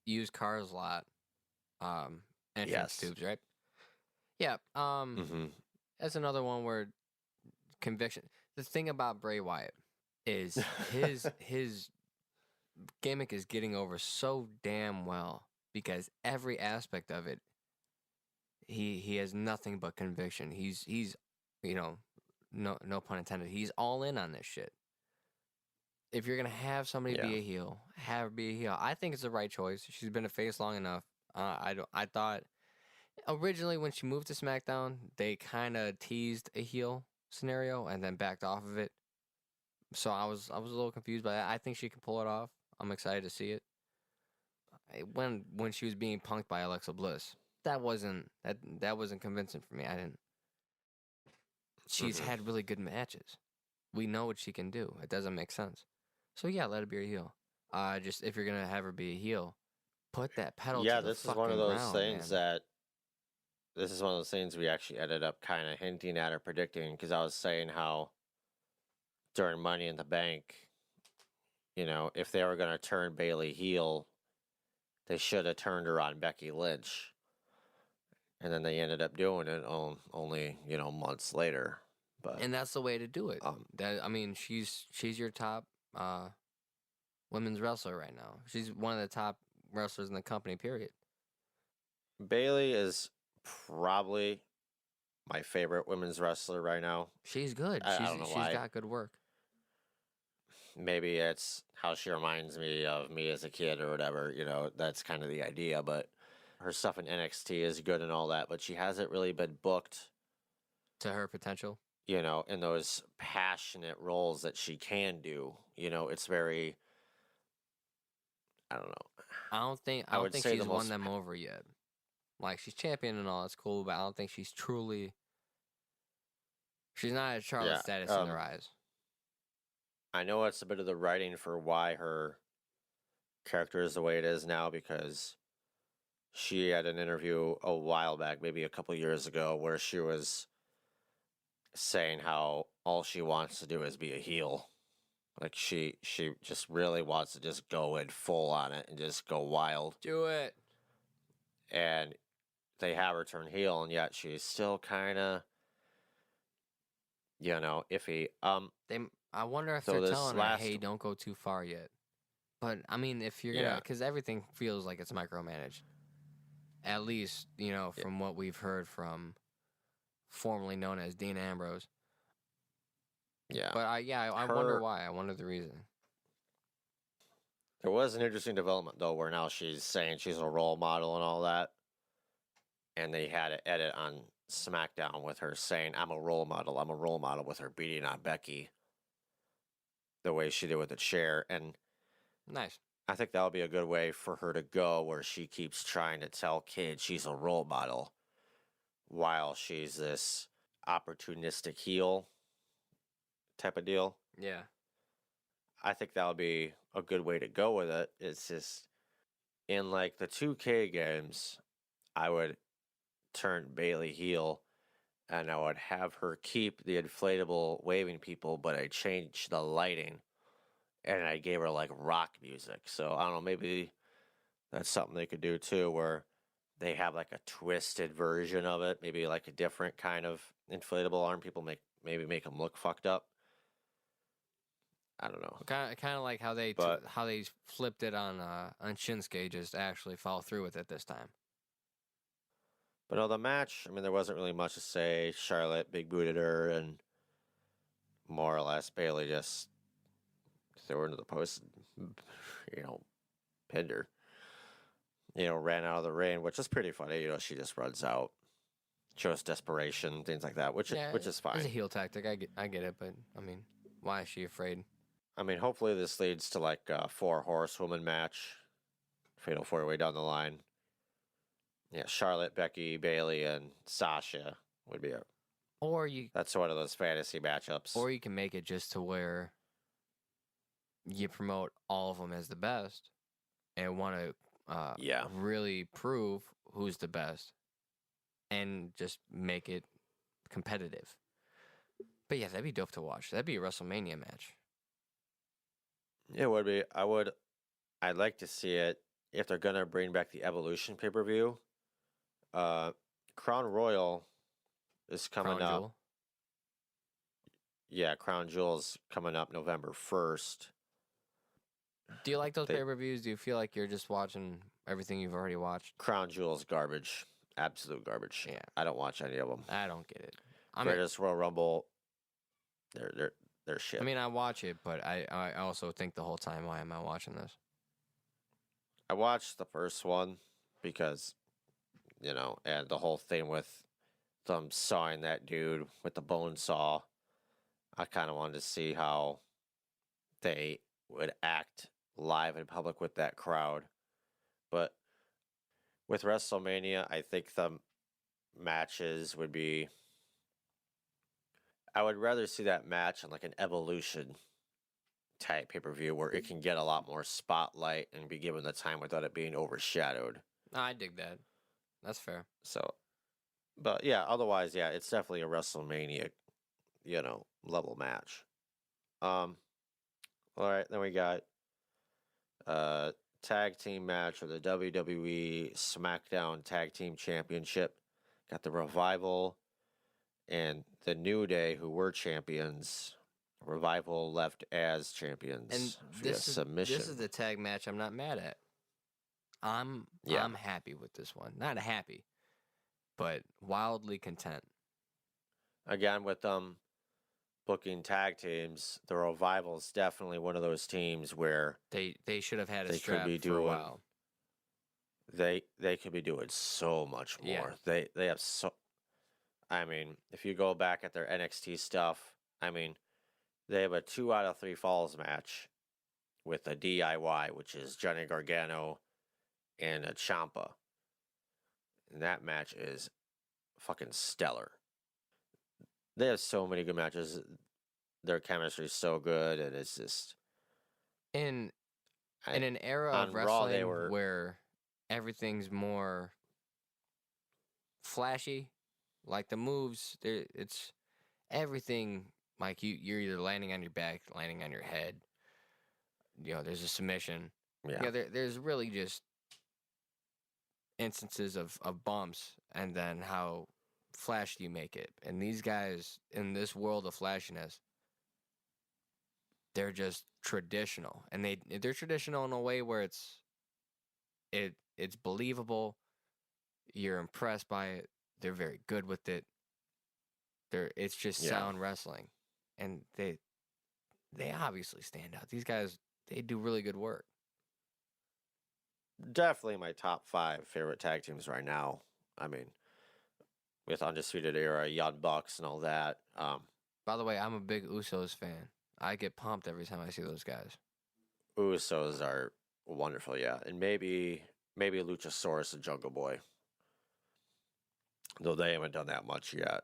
used cars lot entrance tubes, right? Yeah. That's another one where conviction. The thing about Bray Wyatt is his gimmick is getting over so damn well because every aspect of it, he has nothing but conviction. He's no pun intended. He's all in on this shit. If you're gonna have somebody be a heel, have her be a heel. I think it's the right choice. She's been a face long enough. I thought originally when she moved to SmackDown, they kind of teased a heel scenario and then backed off of it. So I was a little confused by that. I think she can pull it off. I'm excited to see it. When she was being punked by Alexa Bliss, that wasn't convincing for me. I didn't. She's had really good matches. We know what she can do. It doesn't make sense. So yeah, let her be a heel. Just if you're gonna have her be a heel, put that pedal. Yeah, to the this is one of fucking those ground, things man. that. This is one of those things we actually ended up kind of hinting at or predicting, because I was saying how during Money in the Bank, if they were going to turn Bailey heel, they should have turned her on Becky Lynch. And then they ended up doing it only, months later. But And that's the way to do it. She's your top women's wrestler right now. She's one of the top wrestlers in the company, period. Bailey is probably my favorite women's wrestler right now. She's good. I don't know why. She's got good work. Maybe it's how she reminds me of me as a kid or whatever. That's kind of the idea. But her stuff in NXT is good and all that. But she hasn't really been booked to her potential. In those passionate roles that she can do. It's very. I don't know. I don't think she's won them over yet. Like, she's champion and all, that's cool, but I don't think she's truly. She's not at Charlotte status in their eyes. I know it's a bit of the writing for why her character is the way it is now, because she had an interview a while back, maybe a couple years ago, where she was saying how all she wants to do is be a heel. Like, she just really wants to just go in full on it and just go wild. Do it. And they have her turn heel, and yet she's still kind of, iffy. I wonder if they're telling her, hey, don't go too far yet. But, I mean, if you're going to... Because everything feels like it's micromanaged. At least, from what we've heard from formerly known as Dean Ambrose. Yeah. But, I wonder why. I wonder the reason. There was an interesting development, though, where now she's saying she's a role model and all that. And they had an edit on SmackDown with her saying, I'm a role model, with her beating on Becky the way she did with the chair. And nice. I think that'll be a good way for her to go, where she keeps trying to tell kids she's a role model while she's this opportunistic heel type of deal. Yeah. I think that'll be a good way to go with it. It's just, in like the 2K games, I would turn Bailey heel, and I would have her keep the inflatable waving people, but I changed the lighting, and I gave her like rock music. So I don't know, maybe that's something they could do too, where they have like a twisted version of it, maybe like a different kind of inflatable arm. People maybe make them look fucked up. I don't know. Kind of like how they flipped it on Shinsuke, just actually follow through with it this time. But no, the match, there wasn't really much to say. Charlotte big booted her, and more or less Bailey just threw her into the post, pinned her. Ran out of the ring, which is pretty funny. She just runs out, shows desperation, things like that, which is fine. It's a heel tactic. I get it, but why is she afraid? Hopefully this leads to like a 4 horsewoman match, fatal 4-way down the line. Yeah, Charlotte, Becky, Bailey, and Sasha would be that's one of those fantasy matchups. Or you can make it just to where you promote all of them as the best and want to really prove who's the best and just make it competitive. But yeah, that'd be dope to watch. That'd be a WrestleMania match. It would be. I'd like to see it if they're gonna bring back the Evolution pay-per-view. Crown Royal is coming up. Jewel? Yeah, Crown Jewel's coming up November 1st. Do you like those pay-per-views? Do you feel like you're just watching everything you've already watched? Crown Jewel's garbage. Absolute garbage. Yeah. I don't watch any of them. I don't get it. Greatest Royal Rumble, they're shit. I watch it, but I also think the whole time, why am I watching this? I watched the first one because, and the whole thing with them sawing that dude with the bone saw I kind of wanted to see how they would act live in public with that crowd. But with WrestleMania, I think the matches would be. I would rather see that match in like an Evolution type pay per view where it can get a lot more spotlight and be given the time without it being overshadowed. I dig that. That's fair. So, but yeah, otherwise, yeah, it's definitely a WrestleMania, level match. All right, then we got tag team match for the WWE SmackDown Tag Team Championship. Got the Revival and the New Day, who were champions. Revival left as champions And via submission. this is the tag match I'm not mad at. I'm happy with this one. Not happy, but wildly content. Again, with booking tag teams, the Revival is definitely one of those teams where They should have had a they strap could be for a doing while. they could be doing so much more. Yeah. They have so. I mean, if you go back at their NXT stuff, I mean, they have a 2 out of 3 falls match with a DIY, which is Johnny Gargano and a Ciampa. And that match is fucking stellar. They have so many good matches. Their chemistry is so good, and it's just In an era on of Raw, wrestling they were- where everything's more flashy, like the moves, it's everything. Like you're either landing on your back, landing on your head. There's a submission. yeah. There's really just instances of bumps, and then how flashy you make it. And these guys in this world of flashiness, they're just traditional, and they're traditional in a way where it's believable. You're impressed by it. They're very good with it. It's just Yeah. sound wrestling, and they obviously stand out. These guys, they do really good work. Definitely my top 5 favorite tag teams right now. I mean, with Undisputed Era, Young Bucks, and all that. By the way, I'm a big Usos fan. I get pumped every time I see those guys. Usos are wonderful, yeah, and maybe Luchasaurus and Jungle Boy, though they haven't done that much yet.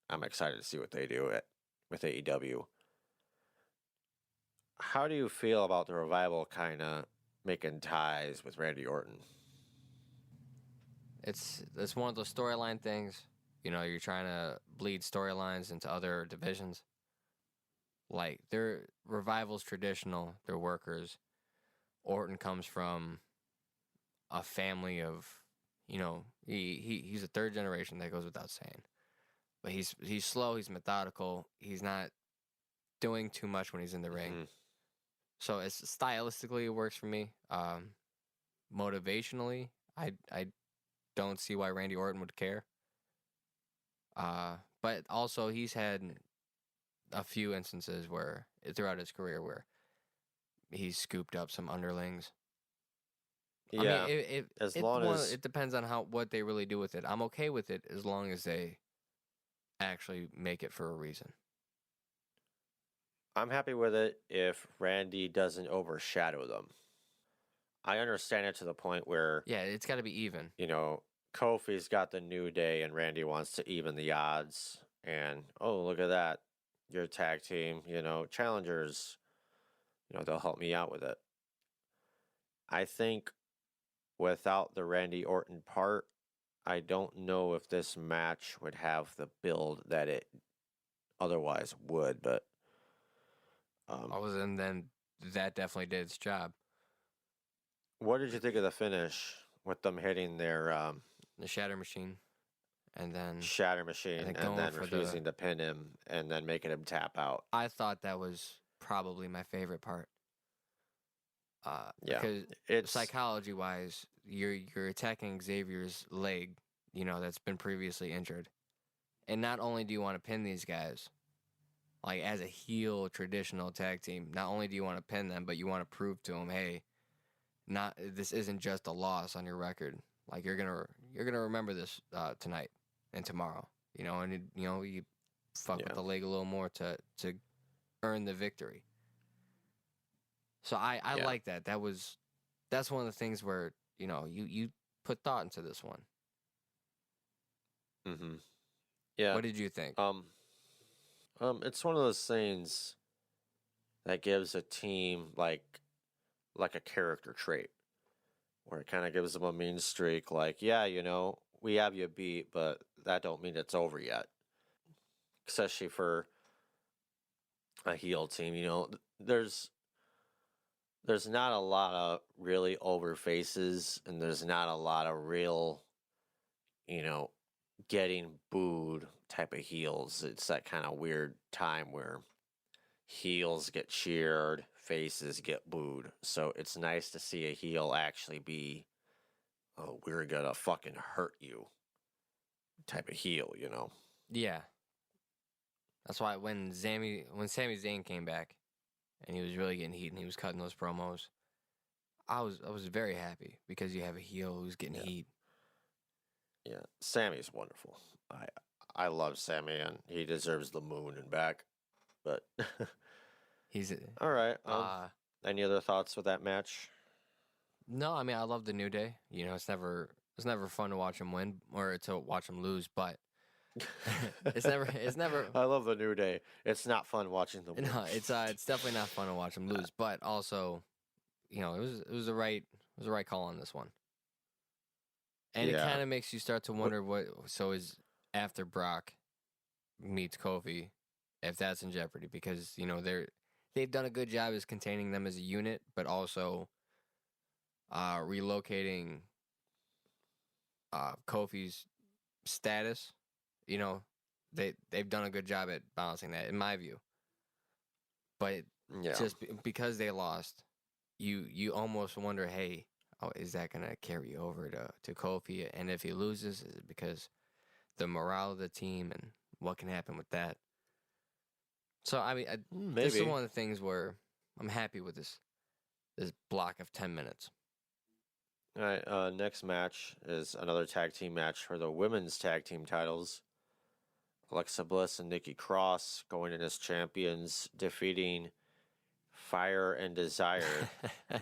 I'm excited to see what they do with AEW. How do you feel about the Revival kind of making ties with Randy Orton? It's one of those storyline things. You're trying to bleed storylines into other divisions. Like, their Revival's traditional, they're workers. Orton comes from a family of, he's a third generation, that goes without saying. But he's slow, he's methodical, he's not doing too much when he's in the ring. Mm-hmm. So it's stylistically, it works for me. Motivationally, I don't see why Randy Orton would care. But also, he's had a few instances where throughout his career where he's scooped up some underlings. Yeah, I mean, it depends on what they really do with it. I'm okay with it as long as they actually make it for a reason. I'm happy with it if Randy doesn't overshadow them. I understand it to the point where, Yeah, it's got to be even. Kofi's got the New Day and Randy wants to even the odds. And, oh, look at that. Your tag team, challengers, they'll help me out with it. I think without the Randy Orton part, I don't know if this match would have the build that it otherwise would, but And then that definitely did its job. what did you think of the finish with them hitting their The Shatter Machine, and then Shatter Machine and and then then going for refusing to pin him and then making him tap out? I thought that was probably my favorite part. Yeah, Because it's psychology-wise, you're attacking Xavier's leg, that's been previously injured, and not only do you want to pin these guys, like as a heel traditional tag team, not only do you want to pin them, but you want to prove to them, hey, this isn't just a loss on your record. Like you're gonna remember this tonight and tomorrow, and you fuck with Yeah. the leg a little more to earn the victory. So I Yeah. like that. That's one of the things where, you put thought into this one. Mm-hmm. Yeah. What did you think? It's one of those things that gives a team like a character trait, where it kind of gives them a mean streak. Like, yeah, we have you beat, but that don't mean it's over yet. Especially for a heel team, there's not a lot of really over faces, and there's not a lot of real, getting booed type of heels. It's that kind of weird time where heels get cheered, faces get booed. So it's nice to see a heel actually be, oh, we're gonna fucking hurt you type of heel, Yeah. That's why when Sami Zayn came back and he was really getting heat and he was cutting those promos, I was very happy because you have a heel who's getting heat. Yeah, Sammy's wonderful. I love Sammy, and he deserves the moon and back. But He's all right. Any other thoughts with that match? no, I mean I love the New Day. It's never fun to watch him win or to watch him lose, but it's never. I love the New Day. It's not fun watching them. No, it's definitely not fun to watch him lose, but also, it was the right call on this one. And it kind of makes you start to wonder so is after Brock meets Kofi, if that's in jeopardy, because they've done a good job as containing them as a unit, but also relocating Kofi's status. They've done a good job at balancing that, in my view. But just because they lost, you almost wonder, hey, is that gonna carry over to Kofi? And if he loses, is it because the morale of the team and what can happen with that? So I mean, this is one of the things where I'm happy with this block of 10 minutes. All right. Next match is another tag team match for the women's tag team titles. Alexa Bliss and Nikki Cross going in as champions, defeating Fire and Desire,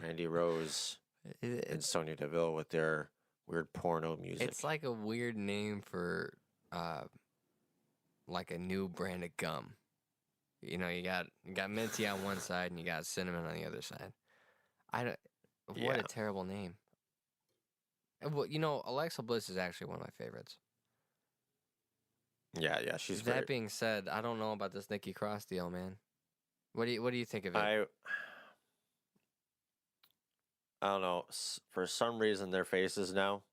Mandy Rose, and Sonya Deville with their weird porno music. It's like a weird name for like a new brand of gum. You got minty on one side and you got cinnamon on the other side. What a terrible name. Well, Alexa Bliss is actually one of my favorites. Yeah, she's That great. being said, I don't know about this Nikki Cross deal, man. What do you think of it? I don't know. For some reason, their faces now.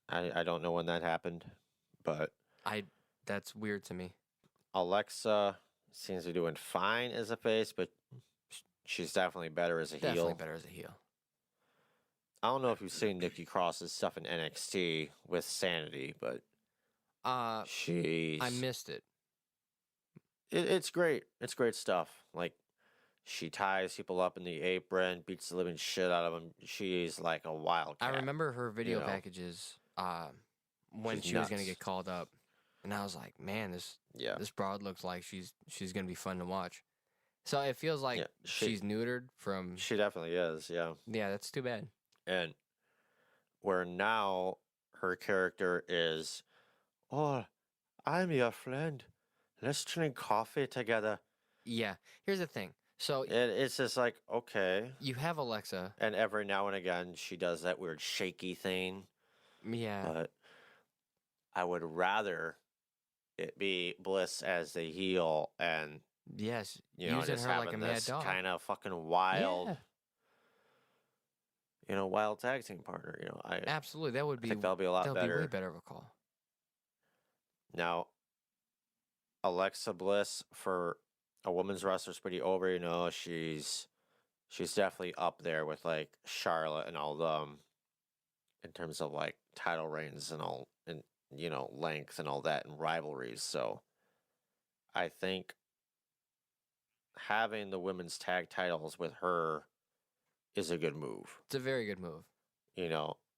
I don't know when that happened, but that's weird to me. Alexa seems to be doing fine as a face, but she's definitely better as a heel. Definitely better as a heel. I don't know if you've seen Nikki Cross's stuff in NXT with Sanity, but I missed it. It's great. It's great stuff. Like, she ties people up in the apron, beats the living shit out of them. She's like a wildcat. I remember her video packages when she was going to get called up. And I was like, man, this broad looks like she's going to be fun to watch. So it feels like she's neutered from... She definitely is, yeah. Yeah, that's too bad. And where now her character is, oh, I'm your friend. Let's drink coffee together. Yeah. Here's the thing. So it's just like, okay. You have Alexa. And every now and again, she does that weird shaky thing. Yeah. But I would rather it be Bliss as the heel and yes, using her like a mad dog, kind of fucking wild, wild tag team partner. Absolutely, I think that'll be a lot better. That'll be way better of a call. Now, Alexa Bliss for a women's wrestler is pretty over. She's definitely up there with like Charlotte and all them in terms of like title reigns and all, and length and all that and rivalries. So I think having the women's tag titles with her is a good move. It's a very good move.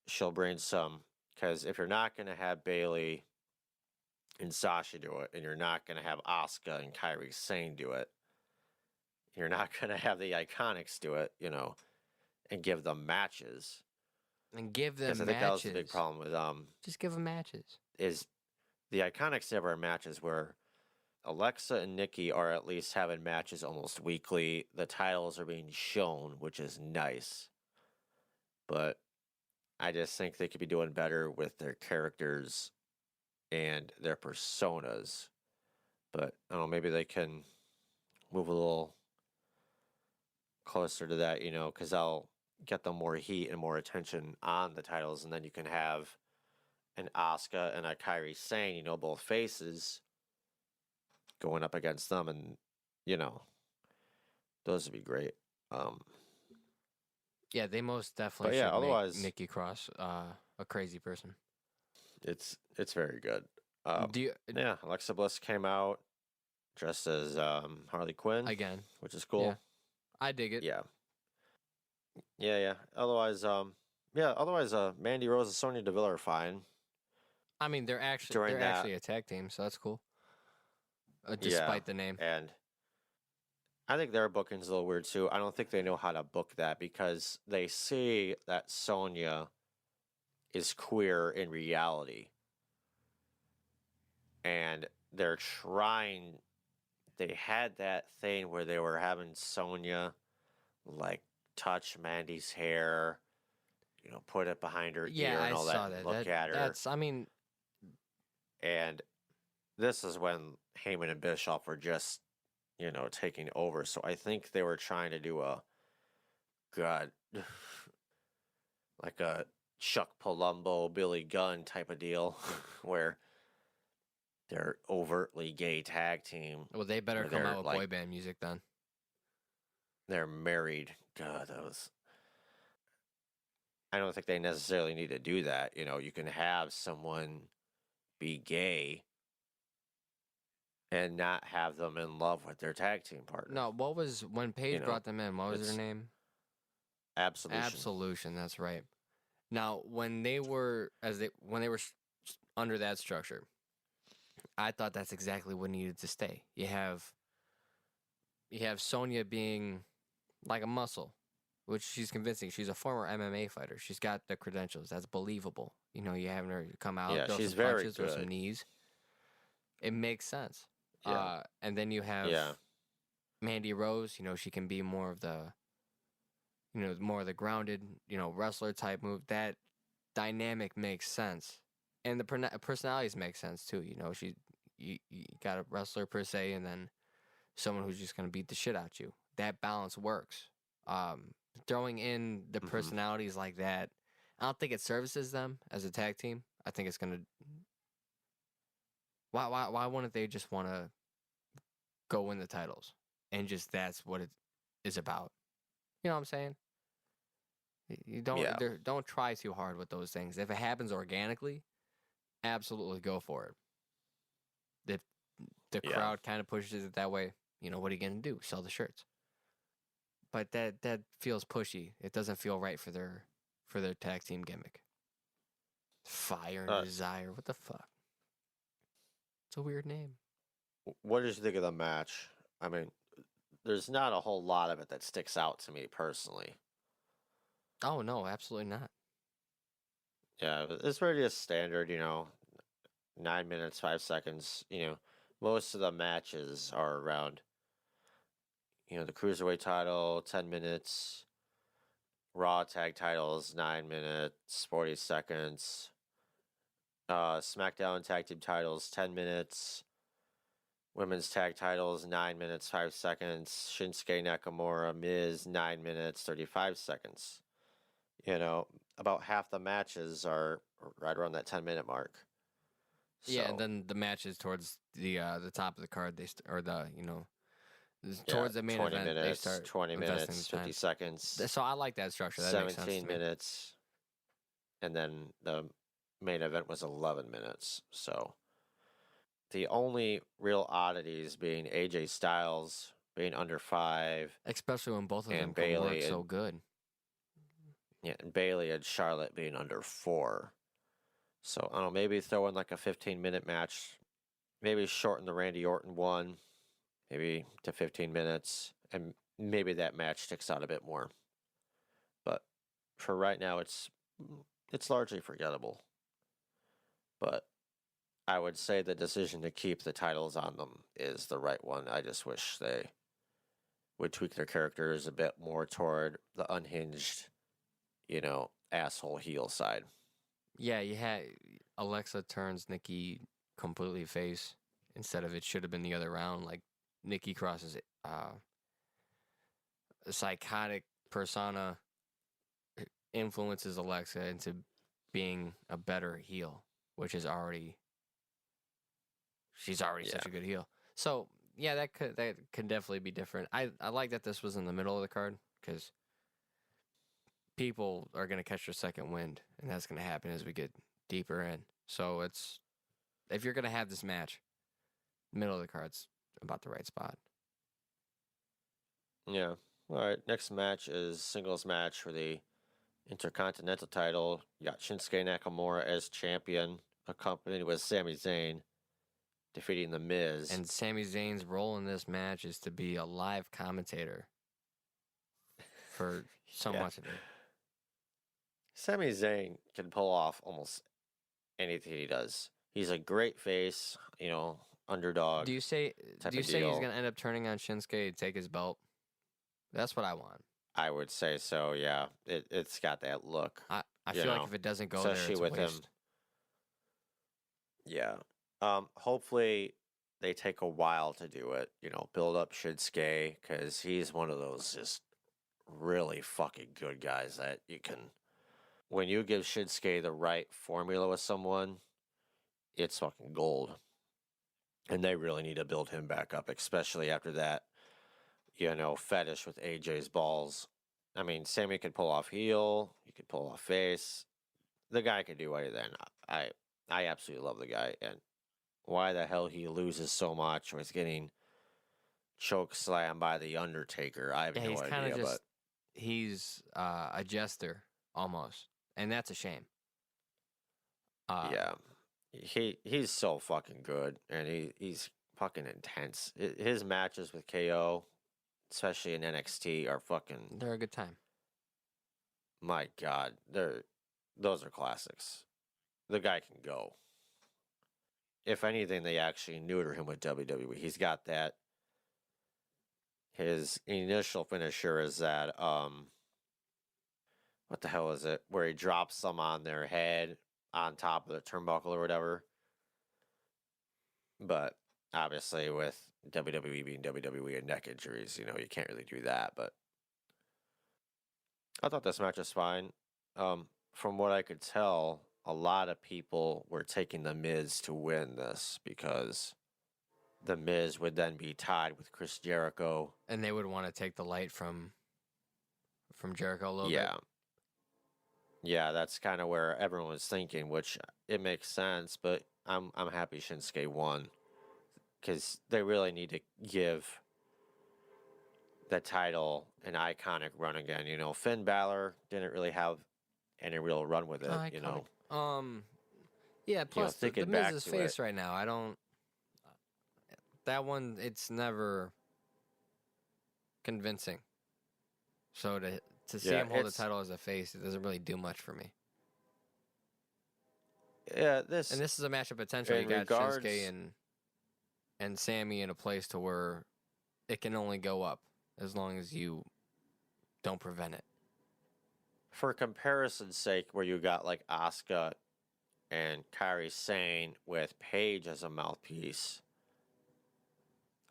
She'll bring some, because if you're not going to have Bayley, and Sasha do it, and you're not going to have Asuka and Kairi Sane do it. You're not going to have the Iconics do it, and give them matches. And give them Because I matches. think that was the big problem with Just give them matches. is the Iconics never have matches where Alexa and Nikki are at least having matches almost weekly. The titles are being shown, which is nice. But I just think they could be doing better with their characters and their personas. But I don't know, maybe they can move a little closer to that, because I'll get them more heat and more attention on the titles, and then you can have an Asuka and a Kairi Sane, both faces going up against them, and those would be great. Yeah, they most definitely yeah, should otherwise- make Nikki Cross a crazy person. It's very good. Do you Yeah, Alexa Bliss came out dressed as Harley Quinn again? which is cool. Yeah. I dig it. Yeah. Otherwise, Mandy Rose and Sonya Deville are fine. I mean, they're actually During that- actually a tag team, so that's cool. Despite the name. And I think their booking's a little weird too. I don't think they know how to book that because they say that Sonya is queer in reality. And they're trying. They had that thing where they were having Sonya touch Mandy's hair, put it behind her ear I and all saw that, that. and look at her. That's, I mean, And this is when Heyman and Bischoff were just, taking over. So I think they were trying to do like a Chuck Palumbo, Billy Gunn type of deal where they're overtly gay tag team. well, they better Or come they're, out with boy band music then. They're married. God, I don't think they necessarily need to do that. You can have someone be gay and not have them in love with their tag team partner. No, what was when Paige brought them in? What was their name? Absolution. Absolution. That's right. Now, when they were under that structure, I thought that's exactly what needed to stay. You have Sonya being like a muscle, which she's convincing. She's a former MMA fighter. She's got the credentials. That's believable. You having her come out, Yeah, throw she's some very punches or some good. knees. It makes sense. Yeah. And then you have Yeah. Mandy Rose. She can be more of the, more of the grounded, wrestler type move. That dynamic makes sense, and the personalities make sense too. You got a wrestler per se, and then someone who's just gonna beat the shit out you. That balance works. Throwing in the Mhm. personalities like that, I don't think it services them as a tag team. I think it's gonna. Why wouldn't they just want to go win the titles and just that's what it is about? You know what I'm saying? You don't Yeah. don't try too hard with those things. If it happens organically, absolutely go for it. If the Yeah. crowd kind of pushes it that way, what are you gonna do? Sell the shirts. But that feels pushy. It doesn't feel right for their tag team gimmick. Fire and Desire. What the fuck? It's a weird name. What did you think of the match? I mean, there's not a whole lot of it that sticks out to me personally. Oh no, absolutely not. Yeah, it's pretty just standard, 9 minutes, 5 seconds. Most of the matches are around, the Cruiserweight title, 10 minutes. Raw tag titles, 9 minutes, 40 seconds. SmackDown tag team titles, 10 minutes. Women's tag titles, 9 minutes, 5 seconds. Shinsuke Nakamura, Miz, 9 minutes, 35 seconds. About half the matches are right around that 10-minute mark. Yeah, So, and then the matches towards the top of the card, towards the main 20 event, minutes, they start 20 investing minutes, the time. 50 seconds, So I like that structure. That makes sense 17 to me. minutes, and then the main event was 11 minutes. So the only real oddities being AJ Styles being under 5, Especially when both of and them can work Bayley so and- good. and Bailey and Charlotte being under 4. So I don't know, maybe throw in like a 15-minute match maybe shorten the Randy Orton one, maybe to 15 minutes, and maybe that match sticks out a bit more. But for right now, it's largely forgettable. But I would say the decision to keep the titles on them is the right one. I just wish they would tweak their characters a bit more toward the unhinged, asshole heel side. Yeah, you had Alexa turns Nikki completely face instead of it should have been the other round. Like Nikki crosses a psychotic persona influences Alexa into being a better heel, which is already she's already such a good heel. So yeah, that could definitely be different. I like that this was in the middle of the card because people are going to catch their second wind, and that's going to happen as we get deeper in. So it's if you're going to have this match, middle of the card's about the right spot. Yeah. All right. Next match is singles match for the Intercontinental title. You got Shinsuke Nakamura as champion, accompanied with Sami Zayn defeating The Miz. And Sami Zayn's role in this match is to be a live commentator for so much of it. Sami Zayn can pull off almost anything he does. He's a great face, underdog. Do you say he's going to end up turning on Shinsuke and take his belt? That's what I want. I would say so, yeah. It's got that look. I feel like if it doesn't go there, it's a waste. Yeah. Hopefully they take a while to do it. Build up Shinsuke, because he's one of those just really fucking good guys that you can. When you give Shinsuke the right formula with someone, it's fucking gold. And they really need to build him back up, especially after that, fetish with AJ's balls. I mean, Sammy could pull off heel, he could pull off face. The guy could do anything. I absolutely love the guy, and why the hell he loses so much or is getting choke slammed by the Undertaker, I have no idea. But he's a jester almost, and that's a shame. Yeah, he's so fucking good, and he's fucking intense. His matches with KO, especially in NXT, are fucking. They're a good time. My God, those are classics. The guy can go. If anything, they actually neuter him with WWE. He's got that. His initial finisher is that what the hell is it? Where he drops them on their head on top of the turnbuckle or whatever. But obviously, with WWE being WWE and neck injuries, you can't really do that. But I thought this match was fine. From what I could tell, a lot of people were taking The Miz to win this because The Miz would then be tied with Chris Jericho. And they would want to take the light from Jericho a little bit. Yeah, that's kind of where everyone was thinking, which it makes sense, but I'm happy Shinsuke won because they really need to give the title an iconic run again. Finn Balor didn't really have any real run with it, Yeah, plus the Miz's face right now, I don't. That one, it's never convincing. So to see him hold the title as a face, it doesn't really do much for me. Yeah, and this is a match of potential. You got Shinsuke and Sammy in a place to where it can only go up as long as you don't prevent it. For comparison's sake, where you got like Asuka and Kairi Sane with Paige as a mouthpiece,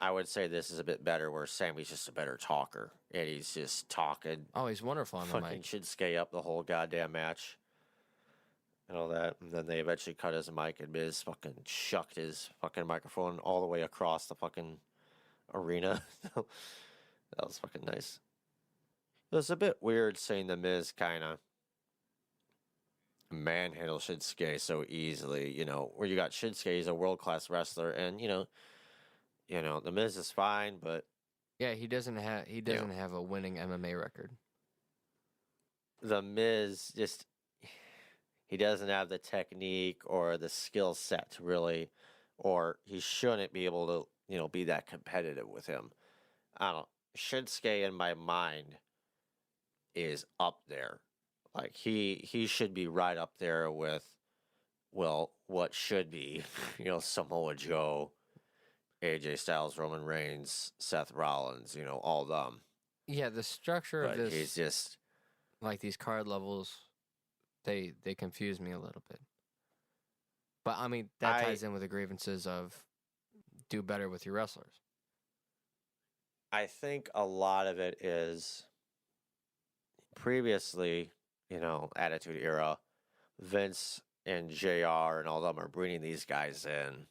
I would say this is a bit better where Sammy's just a better talker. And he's just talking. Oh, he's wonderful on the mic. Fucking Shinsuke up the whole goddamn match. And all that. And then they eventually cut his mic and Miz fucking shucked his fucking microphone all the way across the fucking arena. That was fucking nice. It was a bit weird seeing the Miz kind of manhandle Shinsuke so easily, where you got Shinsuke, he's a world-class wrestler, and, the Miz is fine, but... Yeah, he doesn't have a winning MMA record. The Miz just... He doesn't have the technique or the skill set to really or he shouldn't be able to, be that competitive with him. I don't know. Shinsuke, in my mind, is up there. Like, he should be right up there with, well, what should be, Samoa Joe, AJ Styles, Roman Reigns, Seth Rollins, all them. Yeah, the structure But of this, he's just, like these card levels, they confuse me a little bit. But I mean, that ties in with the grievances of do better with your wrestlers. I think a lot of it is previously, Attitude Era, Vince and JR and all them are bringing these guys in,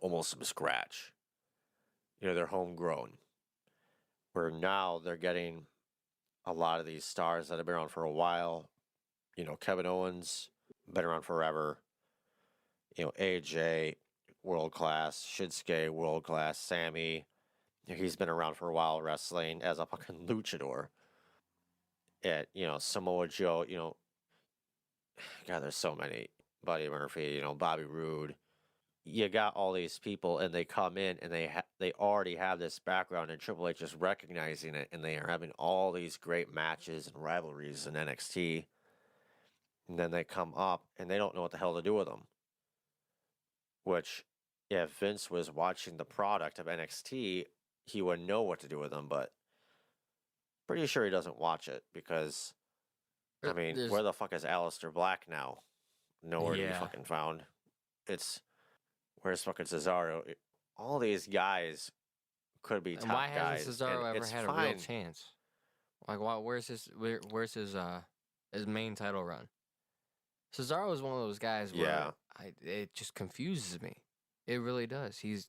almost from scratch. They're homegrown. Where now they're getting a lot of these stars that have been around for a while. Kevin Owens, been around forever. AJ, world class. Shinsuke, world class. Sammy, he's been around for a while wrestling as a fucking luchador. Samoa Joe, God, there's so many. Buddy Murphy, Bobby Roode. You got all these people, and they come in, and they already have this background, and Triple H is recognizing it, and they are having all these great matches and rivalries in NXT. And then they come up, and they don't know what the hell to do with them. Which, if Vince was watching the product of NXT, he would know what to do with them, but pretty sure he doesn't watch it because, I mean, where the fuck is Aleister Black now? Nowhere to be fucking found. Where's fucking Cesaro? All these guys could be top guys. Why hasn't Cesaro ever had a real chance? Like, where's his main title run? Cesaro is one of those guys where it just confuses me. It really does. He's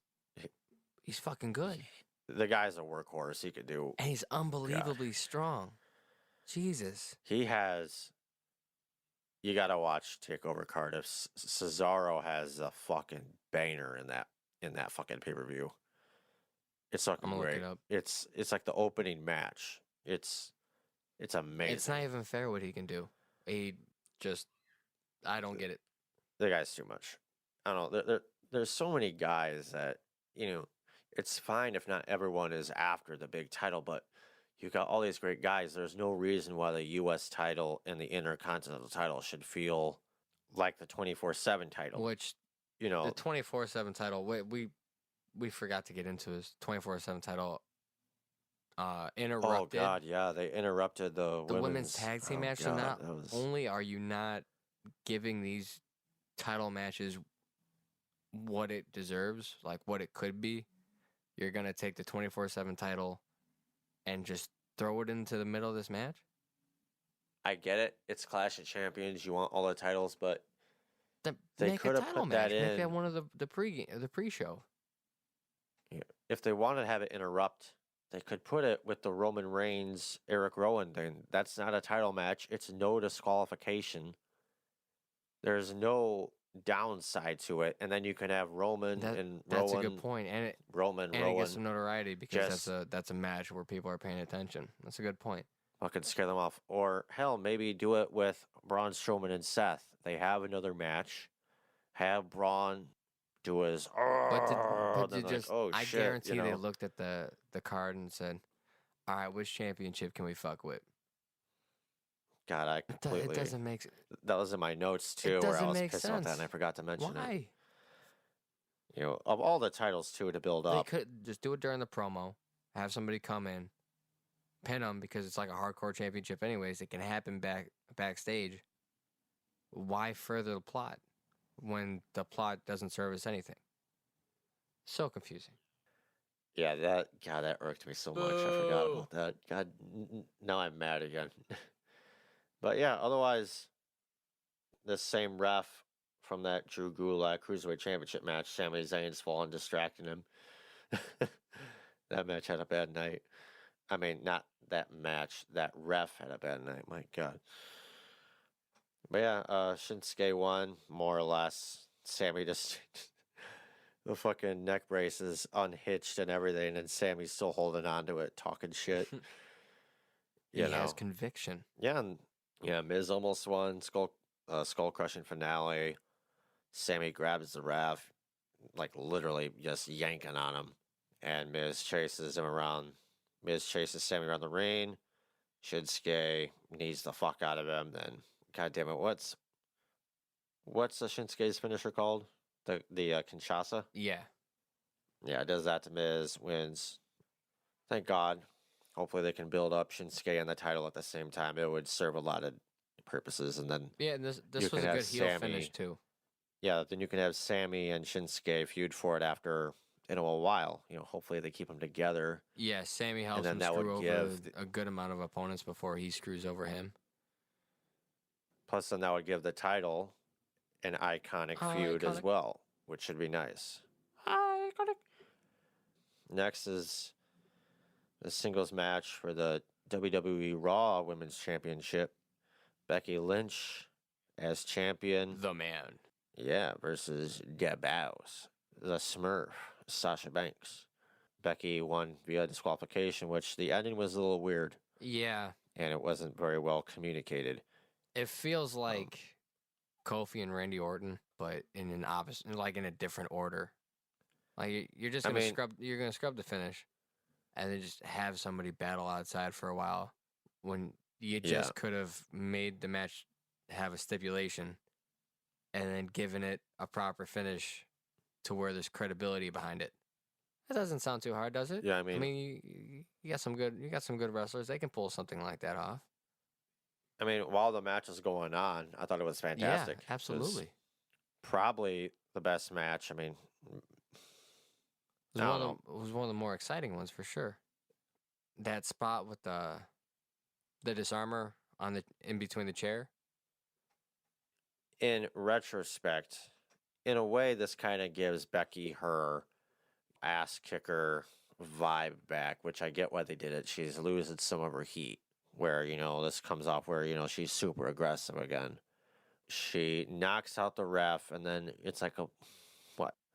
fucking good. The guy's a workhorse. He could do. And he's unbelievably strong. Jesus. He has. You gotta watch Takeover Cardiff. Cesaro has a fucking banger in that fucking pay-per-view. It's fucking great. Look it up. It's like the opening match. It's amazing. It's not even fair what he can do. I don't get it. The guy's too much. I don't know. There's so many guys that, it's fine if not everyone is after the big title, but you got all these great guys. There's no reason why the U.S. title and the Intercontinental title should feel like the 24/7 title. Which, the 24/7 title, we forgot to get into his 24/7 title. Interrupted. Oh God, yeah, they interrupted the women's tag team match. So not only are you not giving these title matches what it deserves, like what it could be, you're gonna take the 24/7 title and just throw it into the middle of this match? I get it. It's Clash of Champions. You want all the titles, but they could have put that in. Make that one of the pre-show. Yeah. If they wanted to have it interrupt, they could put it with the Roman Reigns, Eric Rowan thing. That's not a title match. It's no disqualification. There's no downside to it, and then you can have Roman and Rowan. That's a good point, and it Rowan gets some notoriety because that's a match where people are paying attention. That's a good point. Fucking scare them off, or hell, maybe do it with Braun Strowman and Seth. They have another match. Have Braun do his. I guarantee they looked at the card and said, "All right, which championship can we fuck with?" God, I completely. It doesn't make sense. That was in my notes too, where I was pissed about that, and I forgot to mention it. Why? Of all the titles too to build up, they could just do it during the promo. Have somebody come in, pin them because it's like a hardcore championship. Anyways, it can happen backstage. Why further the plot when the plot doesn't service anything? So confusing. Yeah, that irked me so much. I forgot about that. God, now I'm mad again. But yeah, otherwise, the same ref from that Drew Gulak Cruiserweight Championship match, Sami Zayn's falling, distracting him. That match had a bad night. I mean, not that match. That ref had a bad night. My God. But yeah, Shinsuke won, more or less. Sammy just... the fucking neck brace is unhitched and everything, and Sammy's still holding on to it, talking shit. He has conviction. Yeah, Miz almost won. Skull crushing finale. Sammy grabs the ref. like literally just yanking on him. And Miz chases him around. Miz chases Sammy around the ring. Shinsuke knees the fuck out of him. Then, god damn it, what's the Shinsuke's finisher called? The Kinshasa? Yeah. Yeah, does that to Miz, wins. Thank God. Hopefully they can build up Shinsuke and the title at the same time. It would serve a lot of purposes, and then Yeah, and this you was can a have good heel Sammy- finish too. yeah, then you can have Sammy and Shinsuke feud for it after a while. Hopefully they keep them together. Yeah, Sammy helps then him that would screw over give a good amount of opponents before he screws over him. Plus, then that would give the title an iconic feud as Iconic. well, which should be nice. Iconic. Next is the singles match for the WWE Raw Women's Championship. Becky Lynch as champion. The man. Yeah, versus Debaus, the Smurf, Sasha Banks. Becky won via disqualification, which the ending was a little weird, Yeah, and it wasn't very well communicated. it feels like Kofi and Randy Orton, but in an opposite, like in a different order. Like you're just I gonna mean- scrub the finish, and then just have somebody battle outside for a while. When you just could have made the match have a stipulation, and then given it a proper finish to where there's credibility behind it. That doesn't sound too hard, does it? Yeah, I I mean, mean, you got some good wrestlers. They can pull something like that off. while the match was going on, I thought it was fantastic. Yeah, It was absolutely. probably the best match. It I don't was one of the more exciting ones for sure. That spot with the disarmer on the in between the chair. In retrospect, in a way, this kind of gives Becky her ass kicker vibe back, which I get why they did it. She's losing some of her heat, where, this comes off where, she's super aggressive again. She knocks out the ref, and then it's like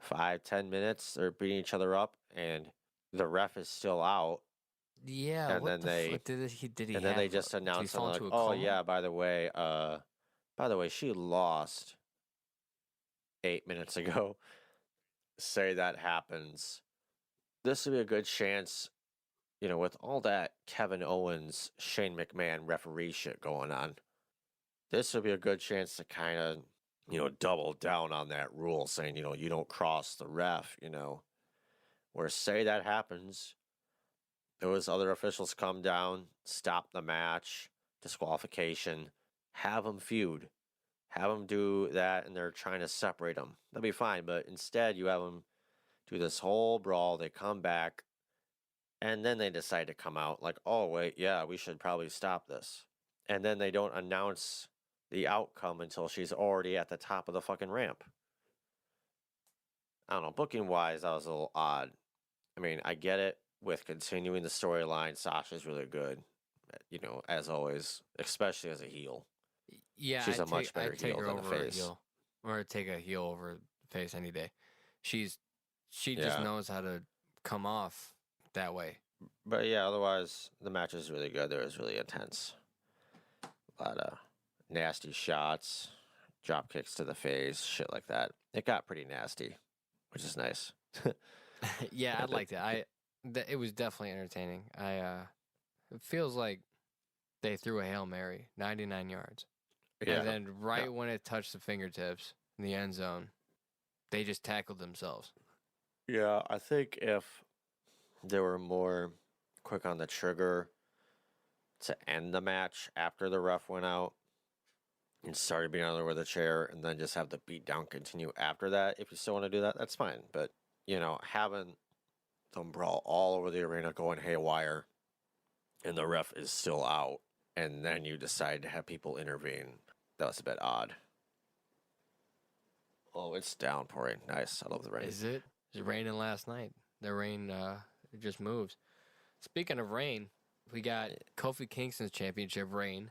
5-10 minutes they're beating each other up, and the ref is still out. Yeah, And what then the they- fuck did he? Did he? And then they have- just did he announce fall something like, into a "Oh coma?" yeah, by the way, she lost 8 minutes ago." Say that happens. This would be a good chance, with all that Kevin Owens, Shane McMahon referee shit going on. This would be a good chance to kind of, double down on that rule, saying, you don't cross the ref, Where say that happens, those other officials come down, stop the match, disqualification, have them feud. Have them do that, and they're trying to separate them. That'd be fine, but instead you have them do this whole brawl. They come back, and then they decide to come out like, "Oh, wait, yeah, we should probably stop this." And then they don't announce the outcome until she's already at the top of the fucking ramp. I don't know, booking-wise, that was a little odd. I get it with continuing the storyline. Sasha's really good, as always, especially as a heel. Yeah, She's a much better I'd take heel her than a over a face. heel, or I'd take a heel over the face any day. She just Yeah. knows how to come off that way. But yeah, otherwise, the match was really good. It was really intense. A lot of nasty shots, drop kicks to the face, shit like that. It got pretty nasty, which is nice. Yeah, Yeah, I'd like that. It was definitely entertaining. It feels like they threw a Hail Mary, 99 yards. Yeah. And then when it touched the fingertips in the end zone, they just tackled themselves. Yeah, I think if they were more quick on the trigger to end the match after the ref went out and started being under with a chair, and then just have the beatdown continue after that, if you still want to do that, that's fine. But, having them brawl all over the arena going haywire and the ref is still out, and then you decide to have people intervene, that was a bit odd. Oh, it's downpouring. Nice. I love the rain. Is it? It was raining last night. The rain it just moves. Speaking of rain, we got Kofi Kingston's championship reign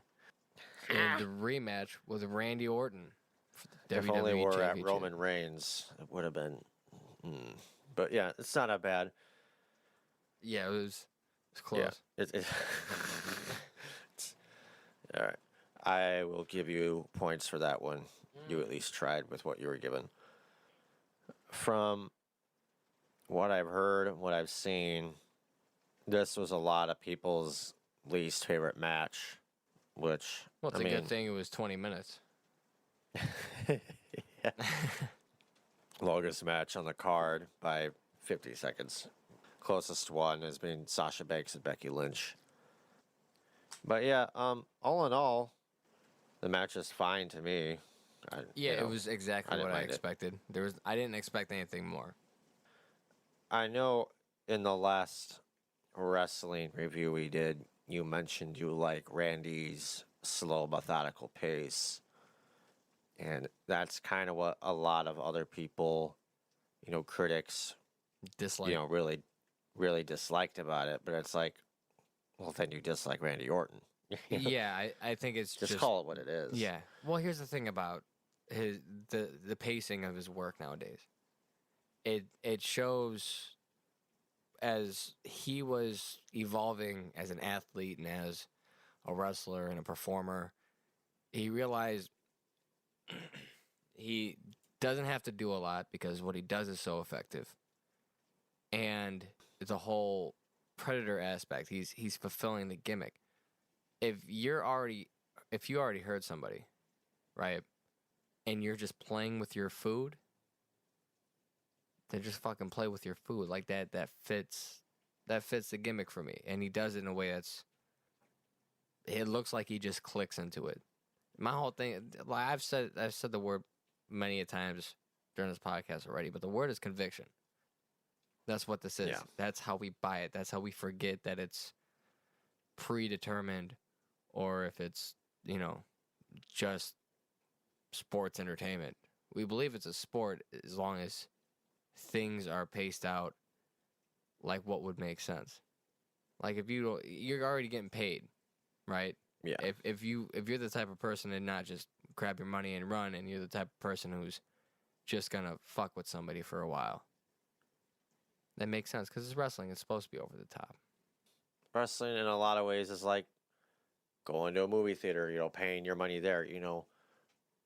and the rematch with Randy Orton. For the If only WWE we're at Championship. Roman Reigns, it would have been. But yeah, it's not that bad. Yeah, it was close. Yeah, all right. I will give you points for that one. You at least tried with what you were given. From what I've heard, what I've seen, this was a lot of people's least favorite match, which, Well, it's a good thing it was 20 minutes. Yeah. Longest match on the card by 50 seconds. Closest one has been Sasha Banks and Becky Lynch. But yeah, all in all, the match is fine to me. It was exactly what I mind it. expected. I didn't expect anything more. I know in the last wrestling review we did, you mentioned you like Randy's slow, methodical pace. And that's kind of what a lot of other people, critics, Dislike. really, really disliked about it. But it's like, well, then you dislike Randy Orton. Yeah, I think it's just call it what it is. Yeah. Well, here's the thing about the pacing of his work nowadays. It shows as he was evolving as an athlete and as a wrestler and a performer, he realized he doesn't have to do a lot because what he does is so effective. And it's a whole Predator aspect. He's fulfilling the gimmick. If you already hurt somebody, right, and you're just playing with your food, then just fucking play with your food. Like that fits the gimmick for me. And he does it in a way it looks like he just clicks into it. My whole thing, like I've said the word many a times during this podcast already, but the word is conviction. That's what this is. Yeah. That's how we buy it. That's how we forget that it's predetermined, or if it's, just sports entertainment. We believe it's a sport as long as things are paced out like what would make sense. Like if you're already getting paid, right? Yeah. If you're the type of person and not just grab your money and run, and you're the type of person who's just gonna fuck with somebody for a while, that makes sense because it's wrestling. It's supposed to be over the top. Wrestling in a lot of ways is like going to a movie theater, paying your money there,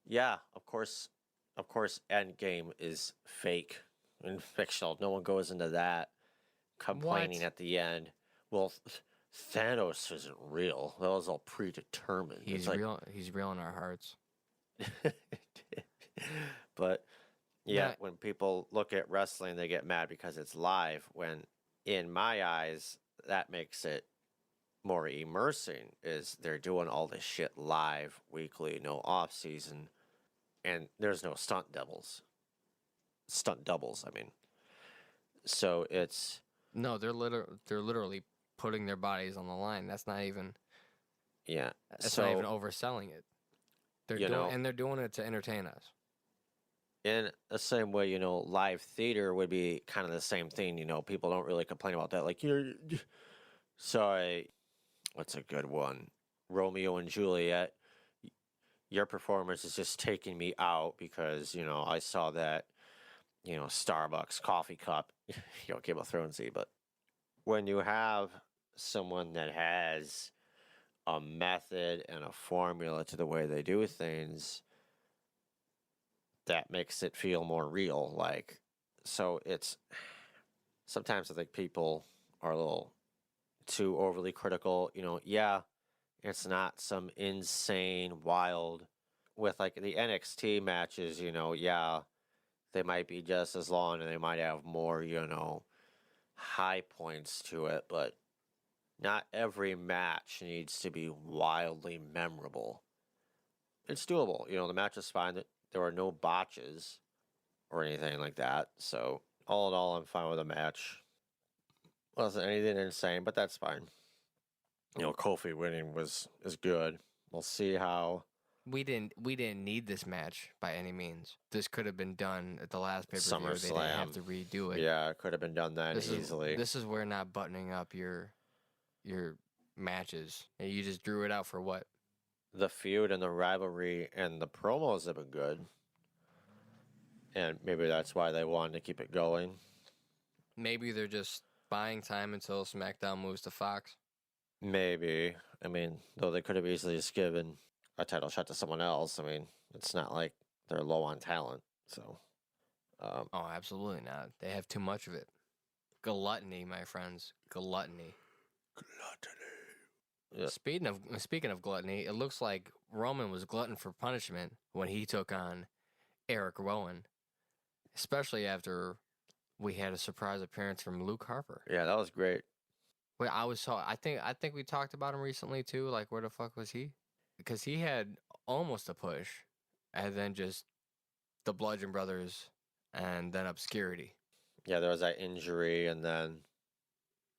Yeah, of course Endgame is fake and fictional. No one goes into that complaining at the end. Well, Thanos isn't real. That was all predetermined. He's real. He's real in our hearts. But yeah, when people look at wrestling, they get mad because it's live. When in my eyes, that makes it more immersing. Is they're doing all this shit live, weekly, no off season, and there's no stunt doubles. I mean. So it's they're literally putting their bodies on the line. That's not even. Yeah. That's not even overselling it. They're doing it to entertain us. In the same way, live theater would be kind of the same thing. People don't really complain about that. Like, sorry, what's a good one? Romeo and Juliet. Your performance is just taking me out because, I saw that, Starbucks coffee cup, Game of Thronesy. But when you have someone that has a method and a formula to the way they do things, that makes it feel more real. So it's sometimes I think people are a little too overly critical. Yeah, it's not some insane wild with like the NXT matches, yeah, they might be just as long and they might have more, high points to it, but not every match needs to be wildly memorable. It's doable. The match is fine. There were no botches or anything like that. So, all in all, I'm fine with the match. Wasn't anything insane, but that's fine. Kofi winning is good. We'll see how. We didn't need this match by any means. This could have been done at the last pay-per-view. They didn't have to redo it. Yeah, it could have been done that easily. This is where not buttoning up your matches. You just drew it out for what? The feud and the rivalry and the promos have been good. And maybe that's why they wanted to keep it going. Maybe they're just buying time until SmackDown moves to Fox. Maybe. I mean, though they could have easily just given a title shot to someone else. I mean, it's not like they're low on talent. So, Oh, absolutely not. They have too much of it. Gluttony, my friends. Gluttony. Yeah. Speaking of gluttony, it looks like Roman was glutton for punishment when he took on Eric Rowan, especially after we had a surprise appearance from Luke Harper. Yeah, that was great. Wait, I think we talked about him recently too. Like, where the fuck was he? Because he had almost a push, and then just the Bludgeon Brothers, and then obscurity. Yeah, there was that injury, and then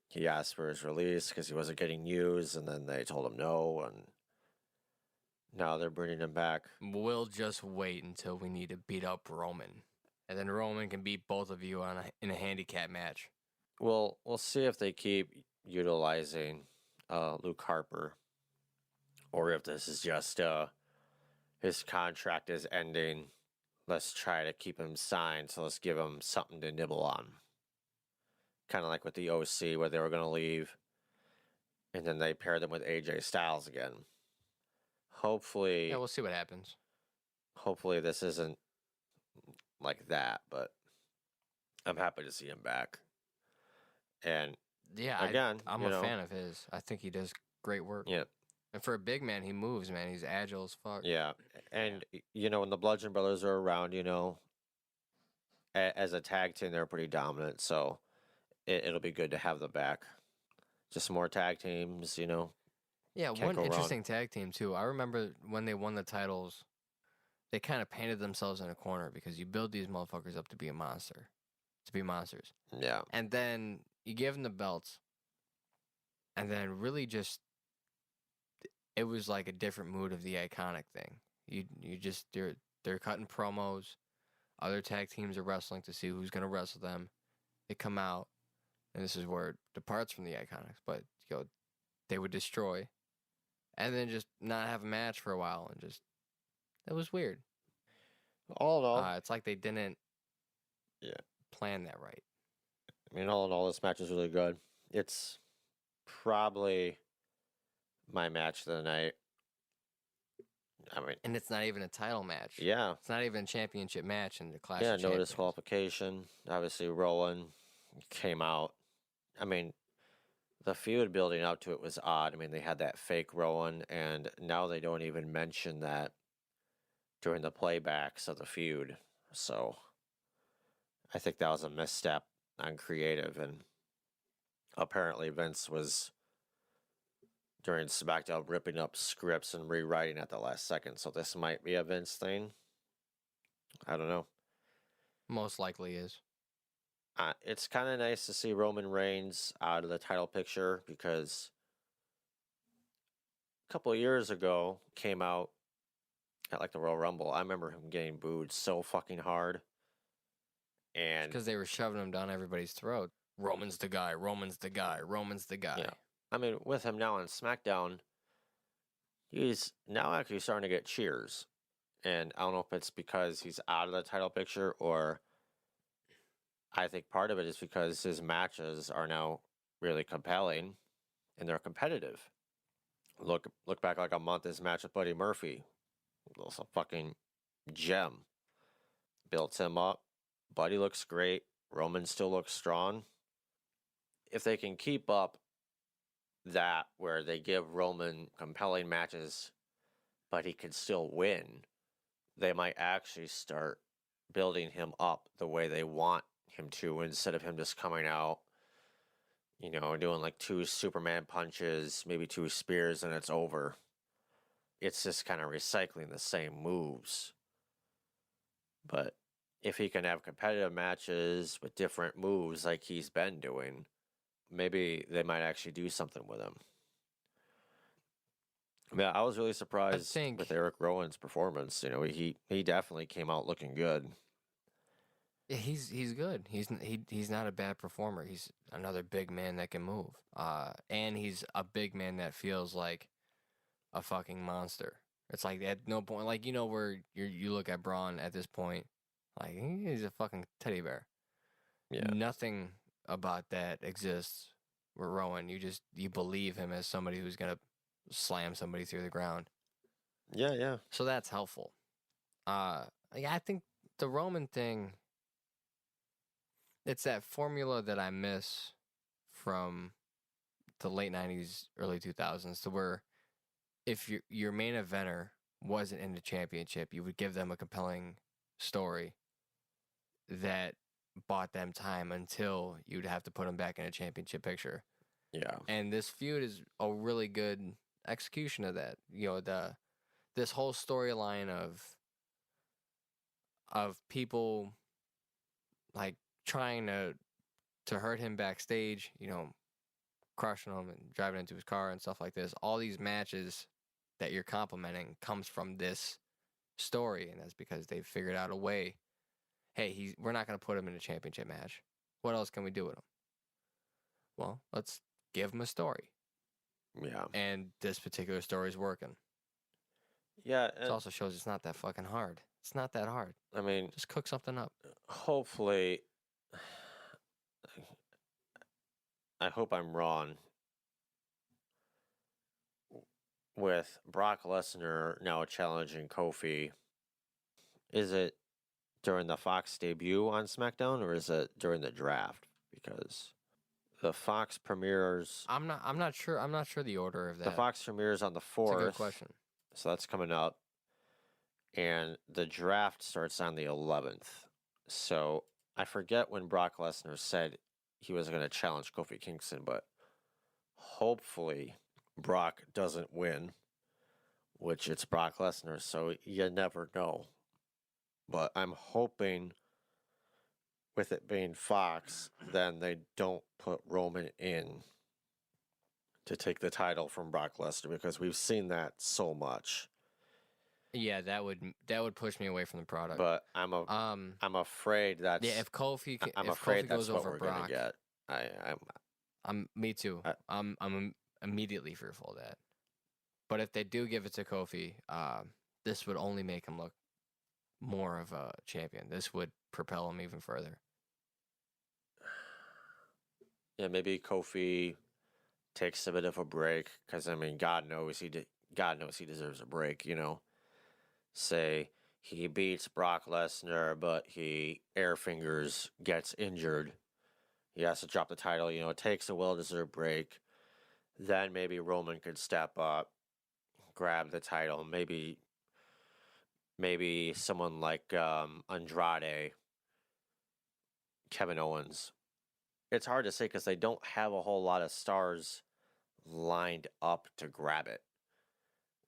he asked for his release because he wasn't getting used, and then they told him no, and now they're bringing him back. We'll just wait until we need to beat up Roman, and then Roman can beat both of you in a handicap match. We'll see if they keep utilizing Luke Harper, or if this is just his contract is ending. Let's try to keep him signed, so let's give him something to nibble on. Kind of like with the OC, where they were going to leave, and then they paired them with AJ Styles again. Hopefully... Yeah, we'll see what happens. Hopefully this isn't like that, but I'm happy to see him back. And yeah, again, I'm a fan of his. I think he does great work. Yeah. And for a big man, he moves, man. He's agile as fuck. Yeah. And, when the Bludgeon Brothers are around, as a tag team, they're pretty dominant. So it'll be good to have them back. Just more tag teams, Yeah, Can't one go interesting wrong. tag team, too. I remember when they won the titles, they kind of painted themselves in a corner because you build these motherfuckers up to be a monster, to be monsters. Yeah. And then you give them the belts, and then really just, it was like a different mood of the Iconic thing. They're cutting promos. Other tag teams are wrestling to see who's going to wrestle them. They come out, and this is where it departs from the Iconics, but they would destroy, and then just not have a match for a while, and just, it was weird. All in all, It's like they didn't plan that right. all in all, this match is really good. It's probably my match of the night. And it's not even a title match. Yeah. It's not even a championship match in the Clash Yeah, of no Champions. disqualification. Obviously, Rowan came out. The feud building up to it was odd. They had that fake Rowan, and now they don't even mention that during the playbacks of the feud. So I think that was a misstep on creative, and apparently Vince was, during SmackDown, ripping up scripts and rewriting at the last second. So this might be a Vince thing. I don't know. Most likely is. It's kind of nice to see Roman Reigns out of the title picture, because a couple of years ago, came out at the Royal Rumble. I remember him getting booed so fucking hard. And Because they were shoving him down everybody's throat. Roman's the guy. Roman's the guy. Roman's the guy. Yeah. With him now on SmackDown, he's now actually starting to get cheers. And I don't know if it's because he's out of the title picture, or I think part of it is because his matches are now really compelling and they're competitive. Look back like a month, his match with Buddy Murphy. It was a fucking gem. Built him up. Buddy looks great. Roman still looks strong. If they can keep up that, where they give Roman compelling matches, but he can still win, they might actually start building him up the way they want him to, instead of him just coming out, doing like 2 Superman punches, maybe 2 spears, and it's over. It's just kind of recycling the same moves. But if he can have competitive matches with different moves like he's been doing, maybe they might actually do something with him. I was really surprised with Eric Rowan's performance. He definitely came out looking good. Yeah, he's good. He's not a bad performer. He's another big man that can move. And he's a big man that feels like a fucking monster. It's like at no point, where you look at Braun at this point, like he's a fucking teddy bear. Yeah. Nothing about that exists with Rowan. You believe him as somebody who's gonna slam somebody through the ground. Yeah. So that's helpful. I think the Roman thing, It's that formula that I miss from the late 90s, early 2000s, to where if your main eventer wasn't in the championship, you would give them a compelling story that bought them time until you'd have to put them back in a championship picture. Yeah. And this feud is a really good execution of that. This whole storyline of people like trying to hurt him backstage, crushing him and driving into his car and stuff like this. All these matches that you're complimenting comes from this story, and that's because they've figured out a way. Hey, we're not going to put him in a championship match. What else can we do with him? Well, let's give him a story. Yeah. And this particular story is working. Yeah. It also shows it's not that fucking hard. It's not that hard. I mean, just cook something up. Hopefully, I hope I'm wrong. With Brock Lesnar now challenging Kofi, is it during the Fox debut on SmackDown or is it during the draft? Because the Fox premieres. I'm not sure. I'm not sure the order of that. The Fox premieres on the 4th. That's a good question. So that's coming up, and the draft starts on the 11th. So I forget when Brock Lesnar said he was going to challenge Kofi Kingston, but hopefully Brock doesn't win, which it's Brock Lesnar, so you never know. But I'm hoping with it being Fox, then they don't put Roman in to take the title from Brock Lesnar, because we've seen that so much. Yeah, that would push me away from the product. But I'm afraid that's if Kofi I'm if afraid Kofi that's goes what over we're Brock, gonna get. me too. I'm immediately fearful of that. But if they do give it to Kofi, this would only make him look more of a champion. This would propel him even further. Yeah, maybe Kofi takes a bit of a break, because I mean, God knows he deserves a break. Say he beats Brock Lesnar, but he air fingers, gets injured. He has to drop the title. Takes a well-deserved break. Then maybe Roman could step up, grab the title. Maybe someone like Andrade, Kevin Owens. It's hard to say because they don't have a whole lot of stars lined up to grab it,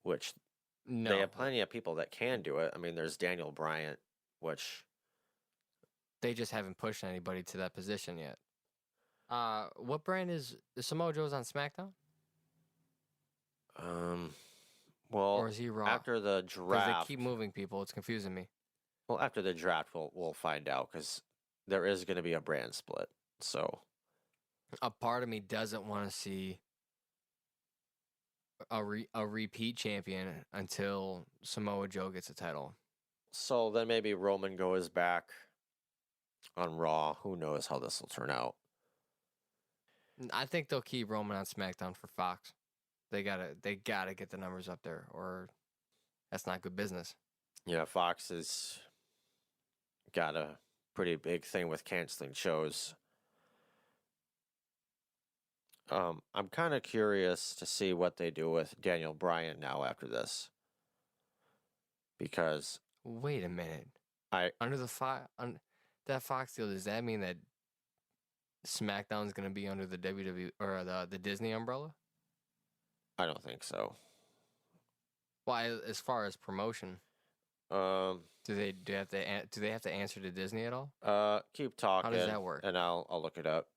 which they have plenty of people that can do it. I mean, there's Daniel Bryan, which they just haven't pushed anybody to that position yet. What brand is Samoa Joe's on SmackDown? Well, or is he Raw? After the draft, because they keep moving people. It's confusing me. Well, after the draft, we'll find out, because there is going to be a brand split. So, a part of me doesn't want to see a repeat champion until Samoa Joe gets a title. So then maybe Roman goes back on Raw. Who knows how this will turn out? I think they'll keep Roman on SmackDown for Fox. They gotta get the numbers up there, or that's not good business. Yeah, Fox has got a pretty big thing with canceling shows. I'm kind of curious to see what they do with Daniel Bryan now after this, because wait a minute, under that Fox deal, does that mean that SmackDown is going to be under the WWE or the Disney umbrella? I don't think so. Why, as far as promotion, do they have to answer to Disney at all? Keep talking. How does that work? And I'll look it up.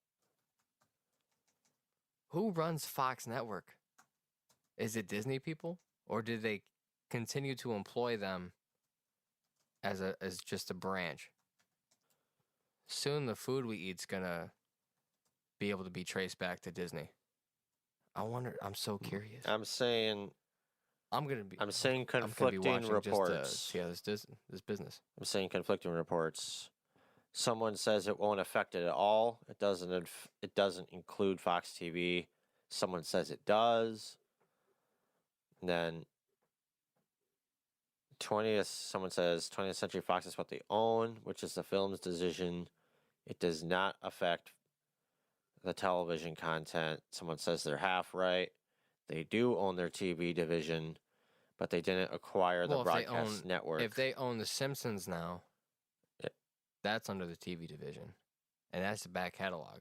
Who runs Fox Network? Is it Disney people, or did they continue to employ them as just a branch? Soon the food we eat's gonna be able to be traced back to Disney. I wonder. I'm so curious. I'm saying conflicting reports. Just to see how this business. I'm saying conflicting reports. Someone says it won't affect it at all. It doesn't include Fox TV. Someone says it does. And then someone says 20th Century Fox is what they own, which is the film's decision It does not affect the television content. Someone says they're half right. They do own their TV division, but they didn't acquire the broadcast network. If they own The Simpsons now, Yeah. that's under the TV division, and that's the back catalog.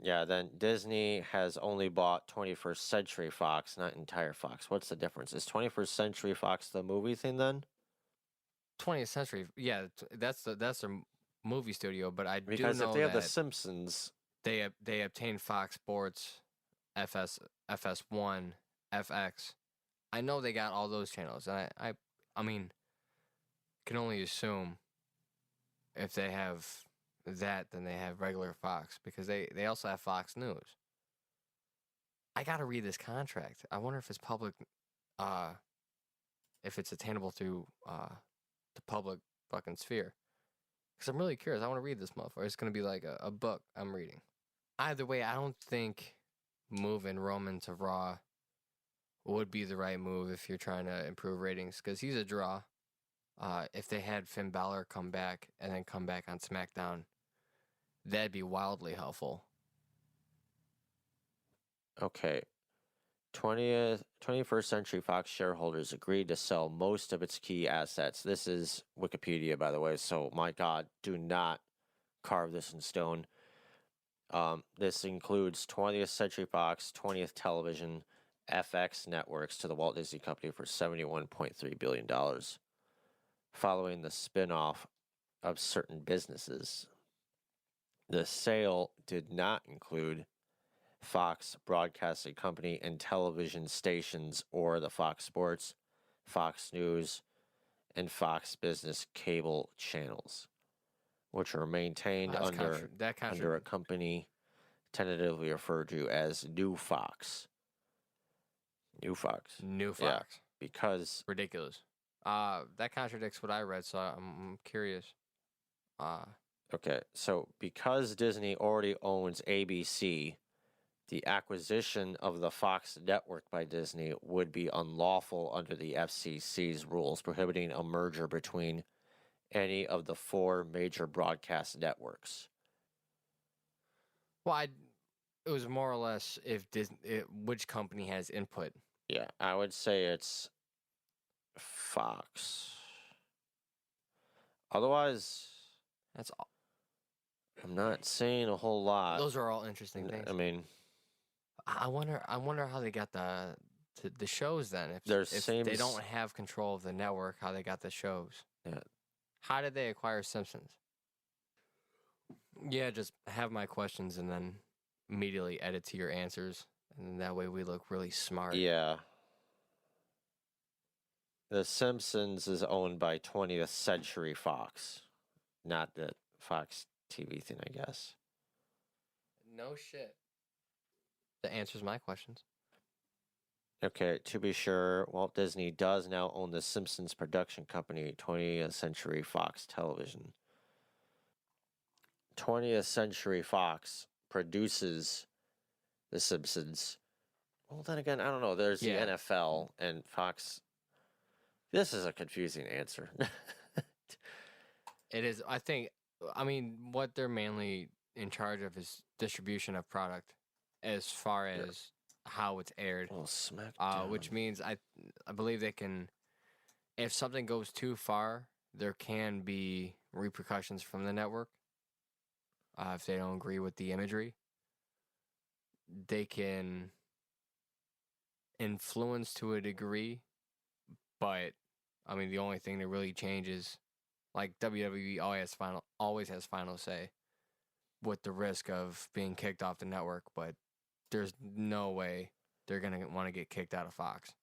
Yeah, then Disney has only bought 21st Century Fox, not entire Fox. What's the difference? Is 21st Century Fox the movie thing then? 20th Century, yeah, that's their movie studio. But I Because do know if they have that The Simpsons, they obtained Fox Sports, FS1, FX. I know they got all those channels, and I mean, can only assume if they have that, then they have regular Fox, because they also have Fox News. I gotta read this contract. I wonder if it's public, if it's attainable through the public fucking sphere. Because I'm really curious. I want to read this motherfucker. It's gonna be like a book I'm reading. Either way, I don't think moving Roman to Raw would be the right move if you're trying to improve ratings, because he's a draw. If they had Finn Balor come back and then come back on SmackDown, that'd be wildly helpful. okay. 21st Century Fox shareholders agreed to sell most of its key assets. This is Wikipedia, by the way, so my God, do not carve this in stone. This includes 20th Century Fox, 20th Television, FX networks to the Walt Disney Company for $71.3 billion, following the spin-off of certain businesses. The sale did not include Fox Broadcasting Company and television stations or the Fox Sports, Fox News, and Fox Business cable channels, which are maintained under a company tentatively referred to as New Fox. New Fox. Yeah, because ridiculous. That contradicts what I read, so I'm curious. Okay, so because Disney already owns ABC, the acquisition of the Fox network by Disney would be unlawful under the FCC's rules prohibiting a merger between any of the 4 major broadcast networks. Well, it was more or less if which company has input. Yeah, I would say it's Fox. Otherwise, that's all. I'm not saying a whole lot. Those are all interesting things. I mean, I wonder how they got the shows then. If they don't have control of the network, how they got the shows? Yeah. How did they acquire Simpsons? Yeah, just have my questions and then immediately edit to your answers, and that way we look really smart. Yeah. The Simpsons is owned by 20th Century Fox, not the Fox TV thing, I guess. No shit. That answers my questions. Okay, to be sure, Walt Disney does now own the Simpsons production company, 20th Century Fox Television. 20th Century Fox produces the Simpsons. Well, then again, I don't know. There's the NFL and Fox. This is a confusing answer. It is. I mean, what they're mainly in charge of is distribution of product, as far as how it's aired. Well, SmackDown. Which means I believe they can, if something goes too far, there can be repercussions from the network. If they don't agree with the imagery, they can influence to a degree, but I mean, the only thing that really changes, like WWE always has final say, with the risk of being kicked off the network, but there's no way they're going to want to get kicked out of Fox.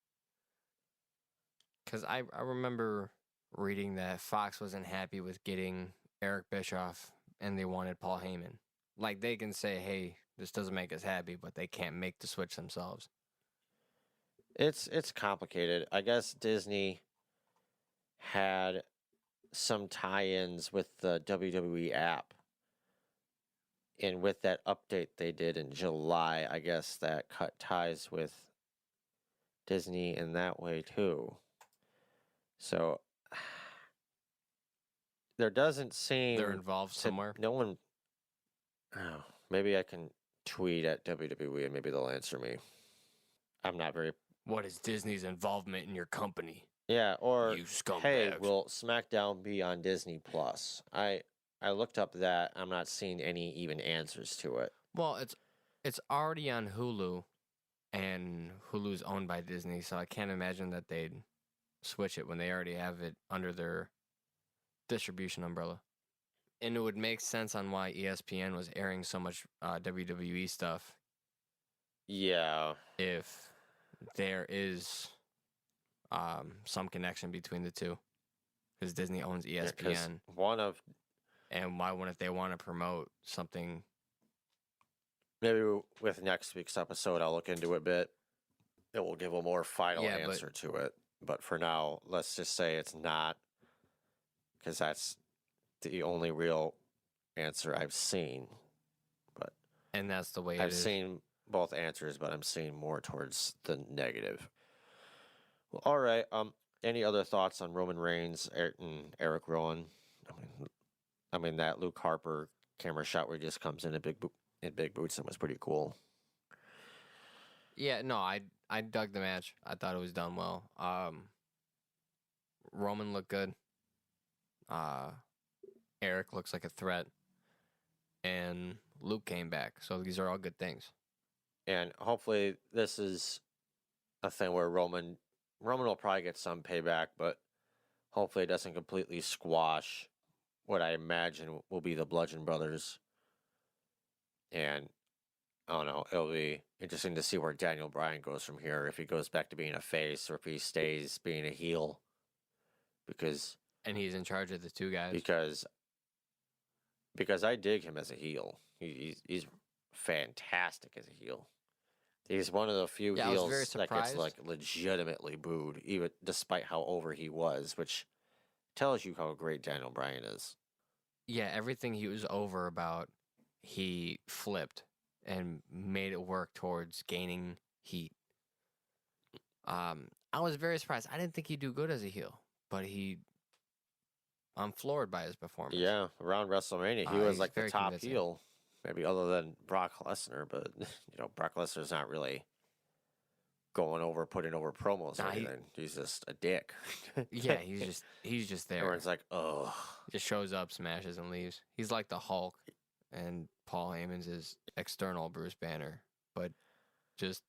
Because I remember reading that Fox wasn't happy with getting Eric Bischoff and they wanted Paul Heyman. Like, they can say, hey, this doesn't make us happy, but they can't make the switch themselves. It's complicated. I guess Disney had some tie-ins with the WWE app. And with that update they did in July, I guess that cut ties with Disney in that way too. So there doesn't seem they're involved somewhere. No one Oh, maybe I can tweet at WWE and maybe they'll answer me. I'm not very. What is Disney's involvement in your company? Yeah, or You scumbags. hey, will SmackDown be on Disney Plus? I looked up that. I'm not seeing any even answers to it. Well, it's already on Hulu, and Hulu's owned by Disney, so I can't imagine that they'd switch it when they already have it under their distribution umbrella. And it would make sense on why ESPN was airing so much WWE stuff Yeah, if there is some connection between the two, because Disney owns ESPN. And why wouldn't they want to promote something? Maybe with next week's episode, I'll look into it a bit. It will give a more final answer to it. But for now, let's just say it's not, because that's the only real answer I've seen. And that's the way I've seen both answers, but I'm seeing more towards the negative. Well, all right. Any other thoughts on Roman Reigns and Eric Rowan? I mean that Luke Harper camera shot where he just comes in big boots and was pretty cool. Yeah, no, I dug the match. I thought it was done well. Roman looked good. Eric looks like a threat. And Luke came back. So these are all good things. And hopefully this is a thing where Roman will probably get some payback, but hopefully it doesn't completely squash what I imagine will be the Bludgeon Brothers. And I don't know, it'll be interesting to see where Daniel Bryan goes from here, if he goes back to being a face or if he stays being a heel. And he's in charge of the two guys. Because I dig him as a heel. He's fantastic as a heel. He's one of the few heels that gets like legitimately booed, even despite how over he was, which tells you how great Daniel Bryan is. Yeah, everything he was over about, he flipped and made it work towards gaining heat. I was very surprised. I didn't think he'd do good as a heel, but I'm floored by his performance. Yeah, around WrestleMania, he was like the top convincing. heel, maybe other than Brock Lesnar, but Brock Lesnar's not really putting over promos or anything. He's just a dick. Yeah, he's just there. Everyone's like, oh. He just shows up, smashes, and leaves. He's like the Hulk, and Paul Heyman's his external Bruce Banner, but just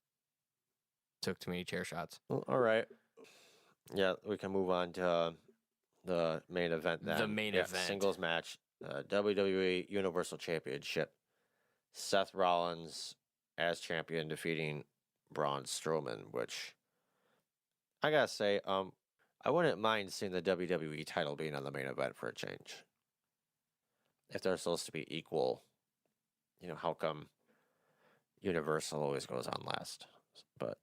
took too many chair shots. Well, all right. Yeah, we can move on to the main event then. The main event. Singles match, WWE Universal Championship. Seth Rollins as champion defeating Braun Strowman, which I gotta say, I wouldn't mind seeing the WWE title being on the main event for a change. If they're supposed to be equal, how come Universal always goes on last? But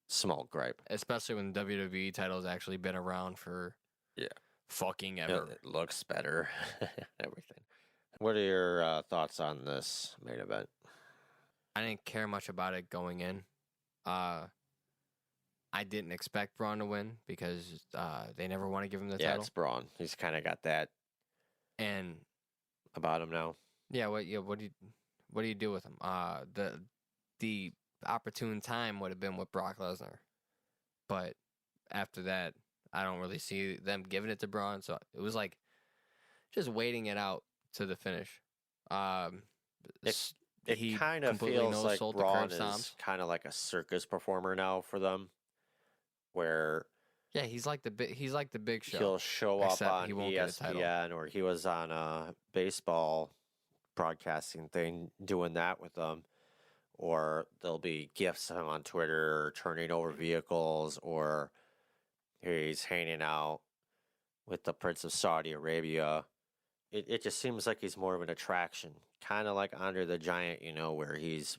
small gripe. Especially when the WWE title's actually been around for fucking ever. It looks better. Everything. What are your thoughts on this main event? I didn't care much about it going in. I didn't expect Braun to win because they never want to give him the title. Yeah, it's Braun. He's kind of got that and about him now. Yeah, what do you do with him? The opportune time would have been with Brock Lesnar, but after that, I don't really see them giving it to Braun. So it was like just waiting it out to the finish. It kind of feels like Braun is kind of like a circus performer now for them, where he's like the Big Show. He'll show up on ESPN, or he was on a baseball broadcasting thing doing that with them, or there'll be gifs of him on Twitter or turning over vehicles, or he's hanging out with the Prince of Saudi Arabia. It just seems like he's more of an attraction, kind of like Andre the Giant, where he's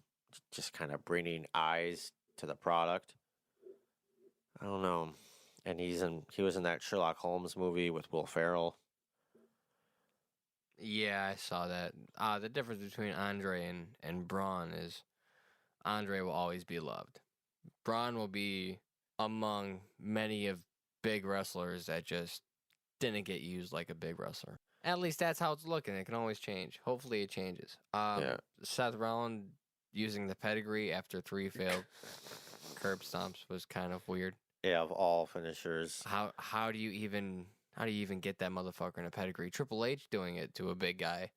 just kind of bringing eyes to the product. I don't know. And he was in that Sherlock Holmes movie with Will Ferrell. Yeah, I saw that. The difference between Andre and Braun is Andre will always be loved. Braun will be among many of big wrestlers that just didn't get used like a big wrestler. At least that's how it's looking. It can always change. Hopefully it changes. Yeah. Seth Rollins using the pedigree after 3 failed curb stomps was kind of weird. Yeah, of all finishers. How do you even get that motherfucker in a pedigree? Triple H doing it to a big guy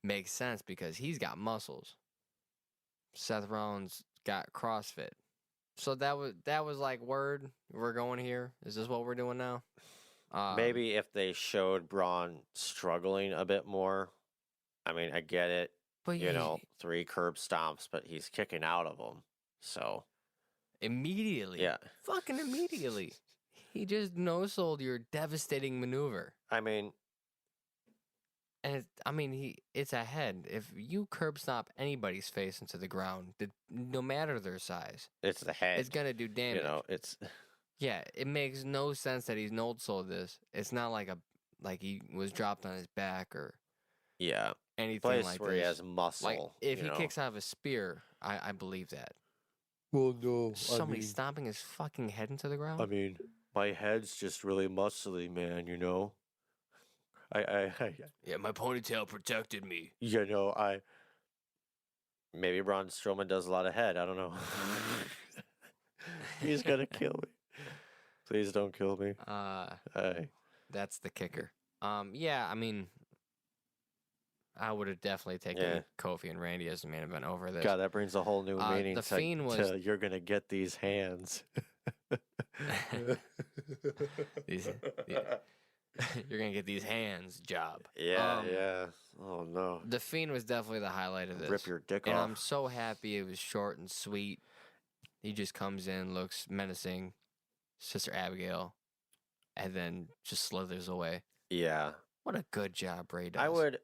makes sense because he's got muscles. Seth Rollins got CrossFit. So that was like, word, we're going here. Is this what we're doing now? Maybe if they showed Braun struggling a bit more. I mean, I get it. But You know, 3 curb stomps, but he's kicking out of them. So immediately. Yeah. Fucking immediately. He just no-sold your devastating maneuver. I mean, And it's a head. If you curb stomp anybody's face into the ground, no matter their size, it's the head. it's gonna do damage. You know, it's Yeah, it makes no sense that he's no-sold this. It's not like he was dropped on his back or yeah. anything Place like where this. he has muscle. Like if you he know. kicks out of a spear, I believe that. Well, no. Somebody stomping his fucking head into the ground. I mean, my head's just really muscly, man. You know. I Yeah, my ponytail protected me. you know, maybe Braun Strowman does a lot of head. I don't know. He's gonna kill me. Please don't kill me. That's the kicker. Yeah, I mean, I would have definitely taken Yeah. Kofi and Randy as the main event over this. God, that brings a whole new meaning the to, Fiend was- you're gonna get these hands. You're gonna get these hands job. Yeah, yeah. Oh no. The Fiend was definitely the highlight of this. Rip your dick and off. I'm so happy it was short and sweet. He just comes in, looks menacing, Sister Abigail, and then just slithers away. Yeah. What a good job Bray does. I would.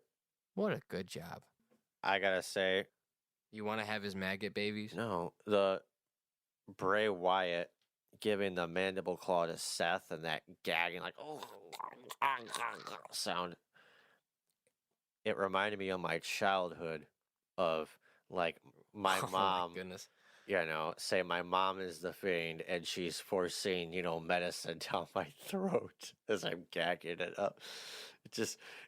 What a good job. I gotta say, You want to have his maggot babies? no, the Bray Wyatt giving the mandible claw to Seth and that gagging like sound. It reminded me of my childhood of like my Oh mom. my goodness. You know, say my mom is the Fiend and she's forcing, you know, medicine down my throat as I'm gagging it up.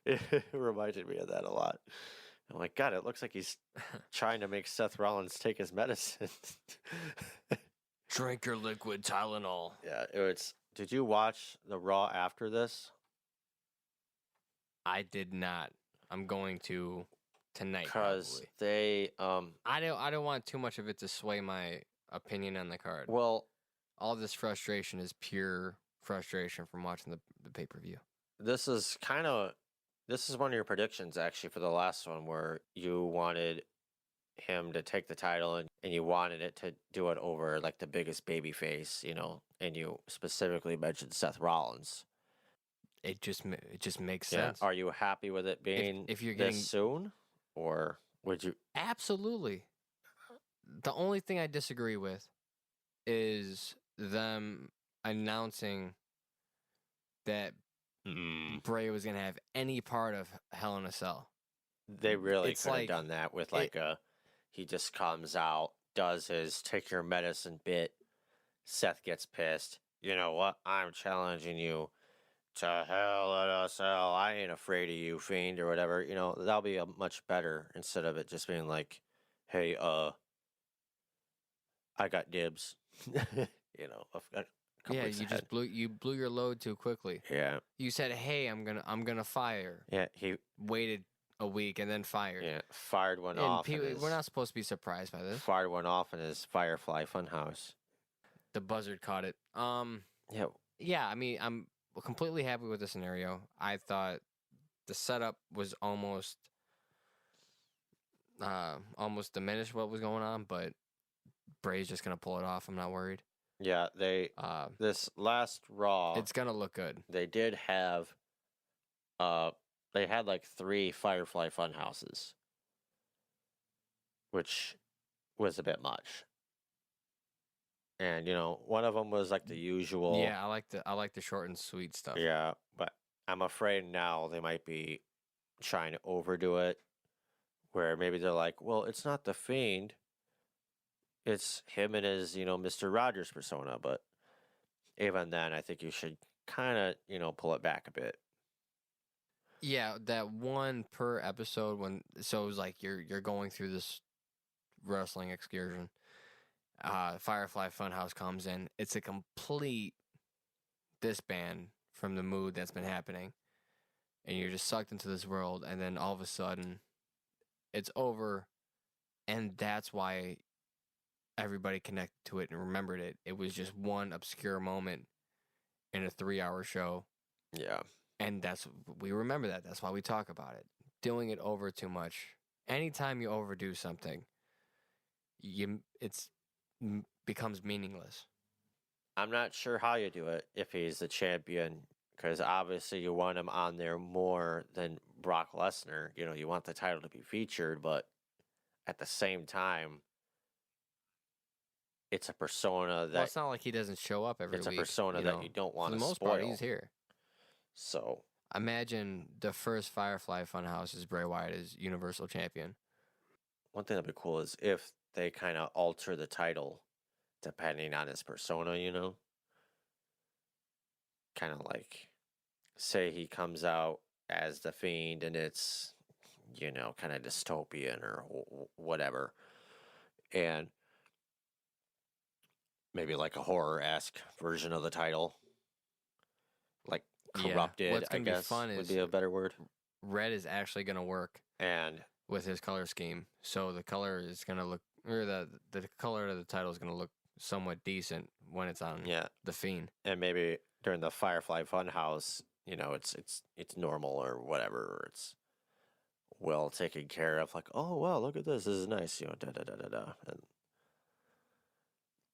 It reminded me of that a lot. I'm like, God, it looks like he's trying to make Seth Rollins take his medicine. Drink your liquid Tylenol. Yeah, did you watch the Raw after this? I did not. I'm going to tonight. Because Probably. they, I don't want too much of it to sway my opinion on the card. well, All this frustration is pure frustration from watching the pay-per-view. this is one of your predictions actually for the last one where you wanted him to take the title and you wanted it to do it over like the biggest baby face, you know, and you specifically mentioned Seth Rollins. It just makes Yeah. sense. Are you happy with it being if you're this getting soon? Or would you Absolutely. The only thing I disagree with is them announcing that Bray was gonna have any part of Hell in a Cell. They really It's could have like- done that with like he just comes out, does his take your medicine bit. Seth gets pissed. You know what? I'm challenging you to Hell in a Cell. I ain't afraid of you, Fiend, or whatever. You know, that'll be a much better instead of it just being like, hey, I got dibs. You know, I've got a couple Yeah, weeks you ahead. just blew your load too quickly. Yeah. You said, "Hey, I'm gonna fire." Yeah, he Waited a week and then fired. fired one And off. in his- we're not supposed to be surprised by this. fired one off in his Firefly Funhouse. The buzzard caught it. Yeah, Yeah, I mean, I'm completely happy with the scenario. I thought the setup was almost diminished what was going on, but Bray's just gonna pull it off. I'm not worried. yeah. This last Raw, It's gonna look good. they did have, they had like 3 Firefly Funhouses, which was a bit much. And you know, one of them was like the usual. Yeah, I like the short and sweet stuff. Yeah, but I'm afraid now they might be trying to overdo it, where maybe they're like, well, it's not the Fiend, it's him and his, you know, Mr. Rogers persona. But even then, I think you should kind of, you know, pull it back a bit. Yeah, that one per episode so it was like you're going through this wrestling excursion. Firefly Funhouse comes in. It's a complete disband from the mood that's been happening. And you're just sucked into this world, and then all of a sudden it's over, and that's why everybody connected to it and remembered it. It was just one obscure moment in a 3-hour show. Yeah. And we remember that. That's why we talk about it. Doing it over too much. Anytime you overdo something, becomes meaningless. I'm not sure how you do it if he's the champion, because obviously you want him on there more than Brock Lesnar. You know, you want the title to be featured, but at the same time, it's a persona that... Well, it's not like he doesn't show up every week. It's a persona that you don't want to spoil. For the most part, he's here. So... Imagine the first Firefly Funhouse is Bray Wyatt as Universal Champion. One thing that'd be cool is if they kind of alter the title depending on his persona, you know? Kind of like, say he comes out as the Fiend and it's, you know, kind of dystopian or whatever. And maybe like a horror-esque version of the title. Like corrupted, what's I gonna guess be fun would is be a better word. Red is actually going to work And with his color scheme. So the color is going to look, or the color of the title is going to look somewhat decent when it's on the Fiend. And maybe during the Firefly Funhouse, you know, it's normal or whatever, or it's well taken care of. Like, oh wow, look at this is nice, you know, da da da da da. And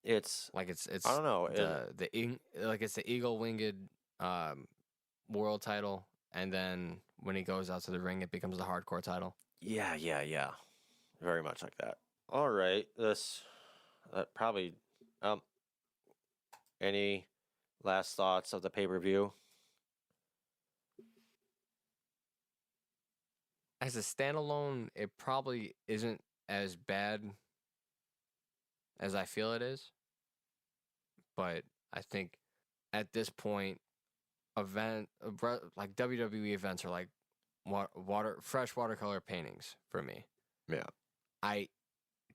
it's like it's I don't know, it's the eagle winged world title, and then when he goes out to the ring, it becomes the hardcore title. Yeah, very much like that. All right, probably any last thoughts of the pay-per-view? As a standalone, it probably isn't as bad as I feel it is. But I think at this point, like WWE events are like fresh watercolor paintings for me. Yeah. I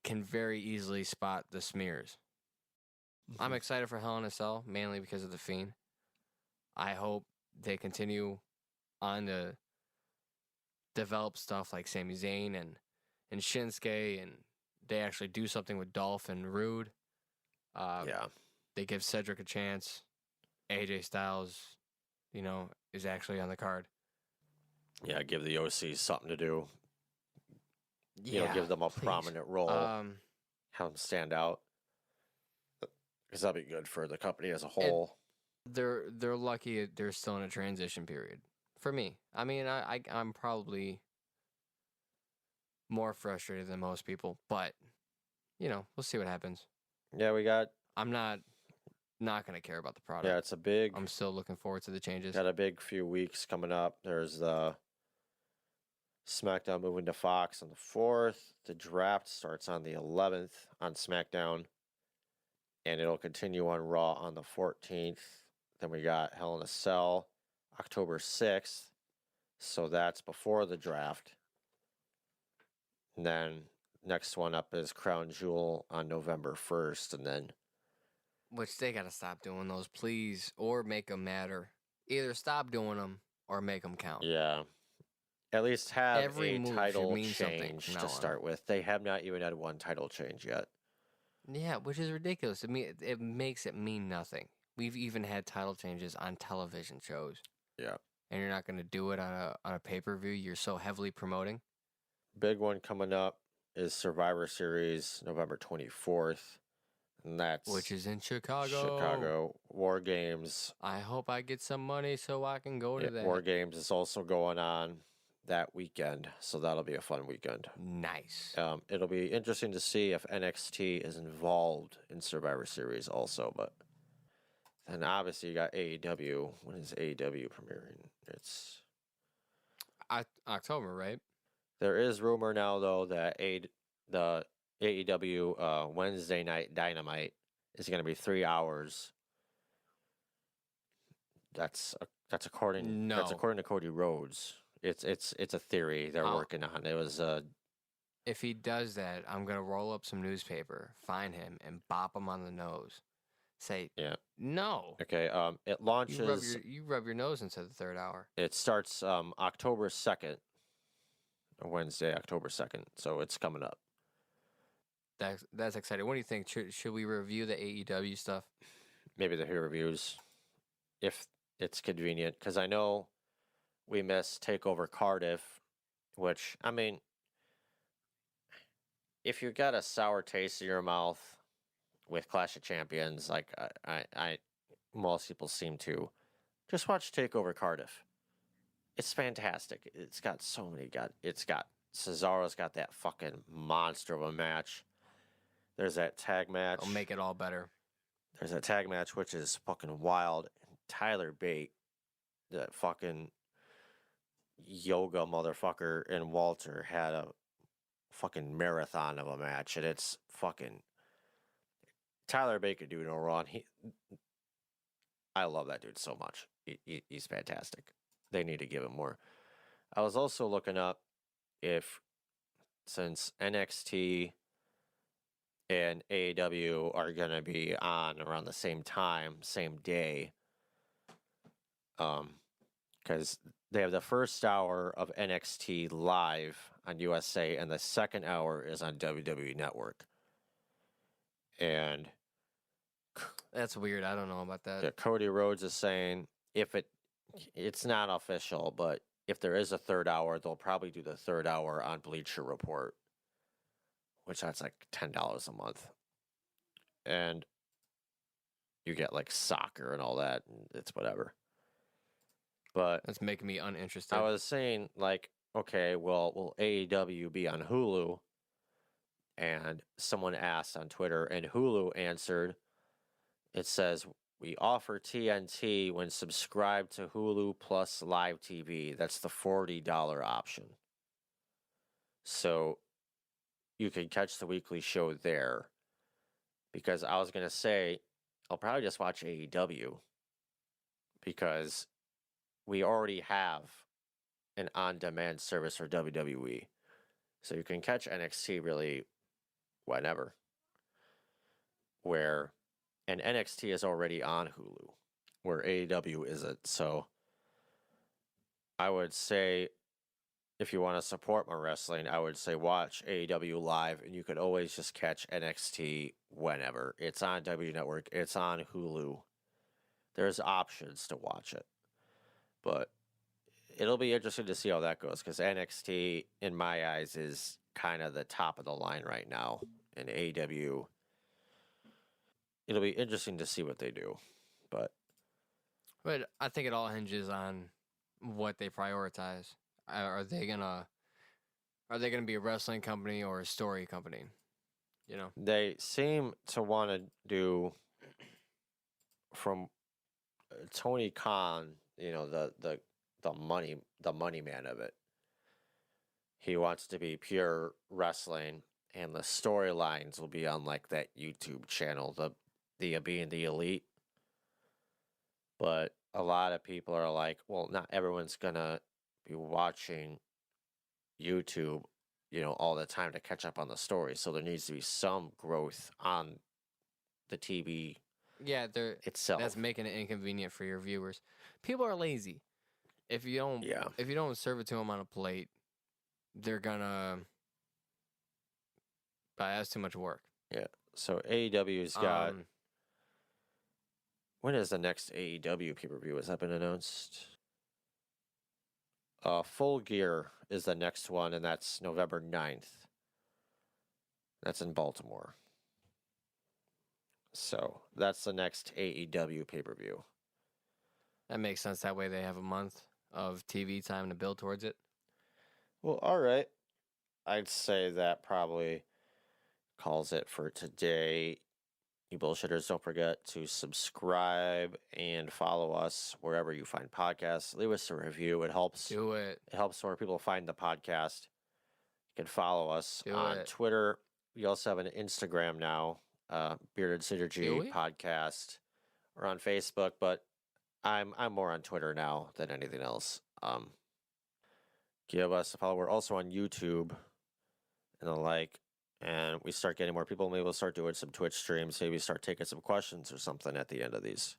can very easily spot the smears. Mm-hmm. I'm excited for Hell in a Cell, mainly because of the Fiend. I hope they continue on to develop stuff like Sami Zayn and Shinsuke, and they actually do something with Dolph and Rude. They give Cedric a chance. AJ Styles, you know, is actually on the card. Yeah, give the OC something to do. You know, give them a prominent role. Have them stand out. Because that'd be good for the company as a whole. They're lucky they're still in a transition period. For me. I mean, I'm probably more frustrated than most people. But, you know, we'll see what happens. Yeah, I'm not going to care about the product. Yeah, it's a big... I'm still looking forward to the changes. Got a big few weeks coming up. There's the SmackDown moving to Fox on the 4th. The draft starts on the 11th on SmackDown. And it'll continue on Raw on the 14th. Then we got Hell in a Cell October 6th. So that's before the draft. And then next one up is Crown Jewel on November 1st. And then... Which they got to stop doing those, please. Or make them matter. Either stop doing them or make them count. Yeah. At least have a title change to start with. They have not even had one title change yet. Yeah, which is ridiculous. I mean, it makes it mean nothing. We've even had title changes on television shows. Yeah. And you're not going to do it on a pay-per-view you're so heavily promoting? Big one coming up is Survivor Series November 24th. And which is in Chicago. Chicago. War Games. I hope I get some money so I can go to that. War Games is also going on that weekend, so that'll be a fun weekend. Nice. It'll be interesting to see if NXT is involved in Survivor Series also, but then obviously you got AEW. When is AEW premiering? It's October, right? There is rumor now though that the AEW Wednesday night Dynamite is going to be 3 hours. That's according to Cody Rhodes. It's a theory they're Oh. working on. It was If he does that, I'm gonna roll up some newspaper, find him, and bop him on the nose. Say, yeah. no. Okay. It launches. You rub your nose into the third hour. It starts October 2nd, Wednesday, October 2nd. So it's coming up. That's exciting. What do you think? Should we review the AEW stuff? Maybe the hear reviews, if it's convenient, because I know we missed Takeover Cardiff, which, I mean, if you got a sour taste in your mouth with Clash of Champions, like I most people seem to, just watch Takeover Cardiff. It's fantastic. It's got so many. Cesaro's got that fucking monster of a match. There's that tag match. I'll make it all better. There's that tag match which is fucking wild. Tyler Bate, that fucking yoga motherfucker, and Walter had a fucking marathon of a match, and it's fucking Tyler Bate could do no wrong. I love that dude so much. He's fantastic. They need to give him more. I was also looking up if, since NXT and AEW are going to be on around the same time, same day, because they have the first hour of NXT live on USA, and the second hour is on WWE Network. And That's weird. I don't know about that. Cody Rhodes is saying it's not official, but if there is a third hour, they'll probably do the third hour on Bleacher Report, which that's like $10 a month. And you get like soccer and all that, and it's whatever. But That's making me uninterested. I was saying, like, okay, well, will AEW be on Hulu? And someone asked on Twitter, and Hulu answered, it says, we offer TNT when subscribed to Hulu Plus Live TV. That's the $40 option. So you can catch the weekly show there. Because I was going to say, I'll probably just watch AEW. Because we already have an on-demand service for WWE. So you can catch NXT really whenever. And NXT is already on Hulu, where AEW isn't. So I would say, if you want to support my wrestling, I would say watch AEW live, and you could always just catch NXT whenever. It's on W Network. It's on Hulu. There's options to watch it. But it'll be interesting to see how that goes, because NXT, in my eyes, is kind of the top of the line right now. And AEW, it'll be interesting to see what they do. But I think it all hinges on what they prioritize. Are they gonna be a wrestling company or a story company? You know, they seem to want to do, from Tony Khan, you know, the money man of it. He wants to be pure wrestling, and the storylines will be on like that YouTube channel, the being the elite. But a lot of people are like, well, not everyone's gonna be watching YouTube, you know, all the time to catch up on the story. So there needs to be some growth on the TV itself. That's making it inconvenient for your viewers. People are lazy. If you don't serve it to them on a plate, they're gonna. But that's too much work. Yeah. So AEW's got. When is the next AEW pay-per-view? Has that been announced? Full Gear is the next one, and that's November 9th. That's in Baltimore. So that's the next AEW pay-per-view. That makes sense. That way they have a month of TV time to build towards it. Well, all right. I'd say that probably calls it for today. You bullshitters, don't forget to subscribe and follow us wherever you find podcasts. Leave us a review. It helps. Do it. It helps more people find the podcast. You can follow us on Twitter. We also have an Instagram now, Bearded Synergy Podcast. We're on Facebook, but I'm more on Twitter now than anything else. Give us a follow. We're also on YouTube and the like. And we start getting more people. Maybe we'll start doing some Twitch streams. Maybe start taking some questions or something at the end of these.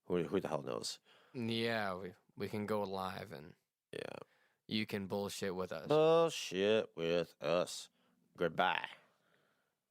Who the hell knows? Yeah, we can go live and Yeah. you can bullshit with us. Bullshit with us. Goodbye.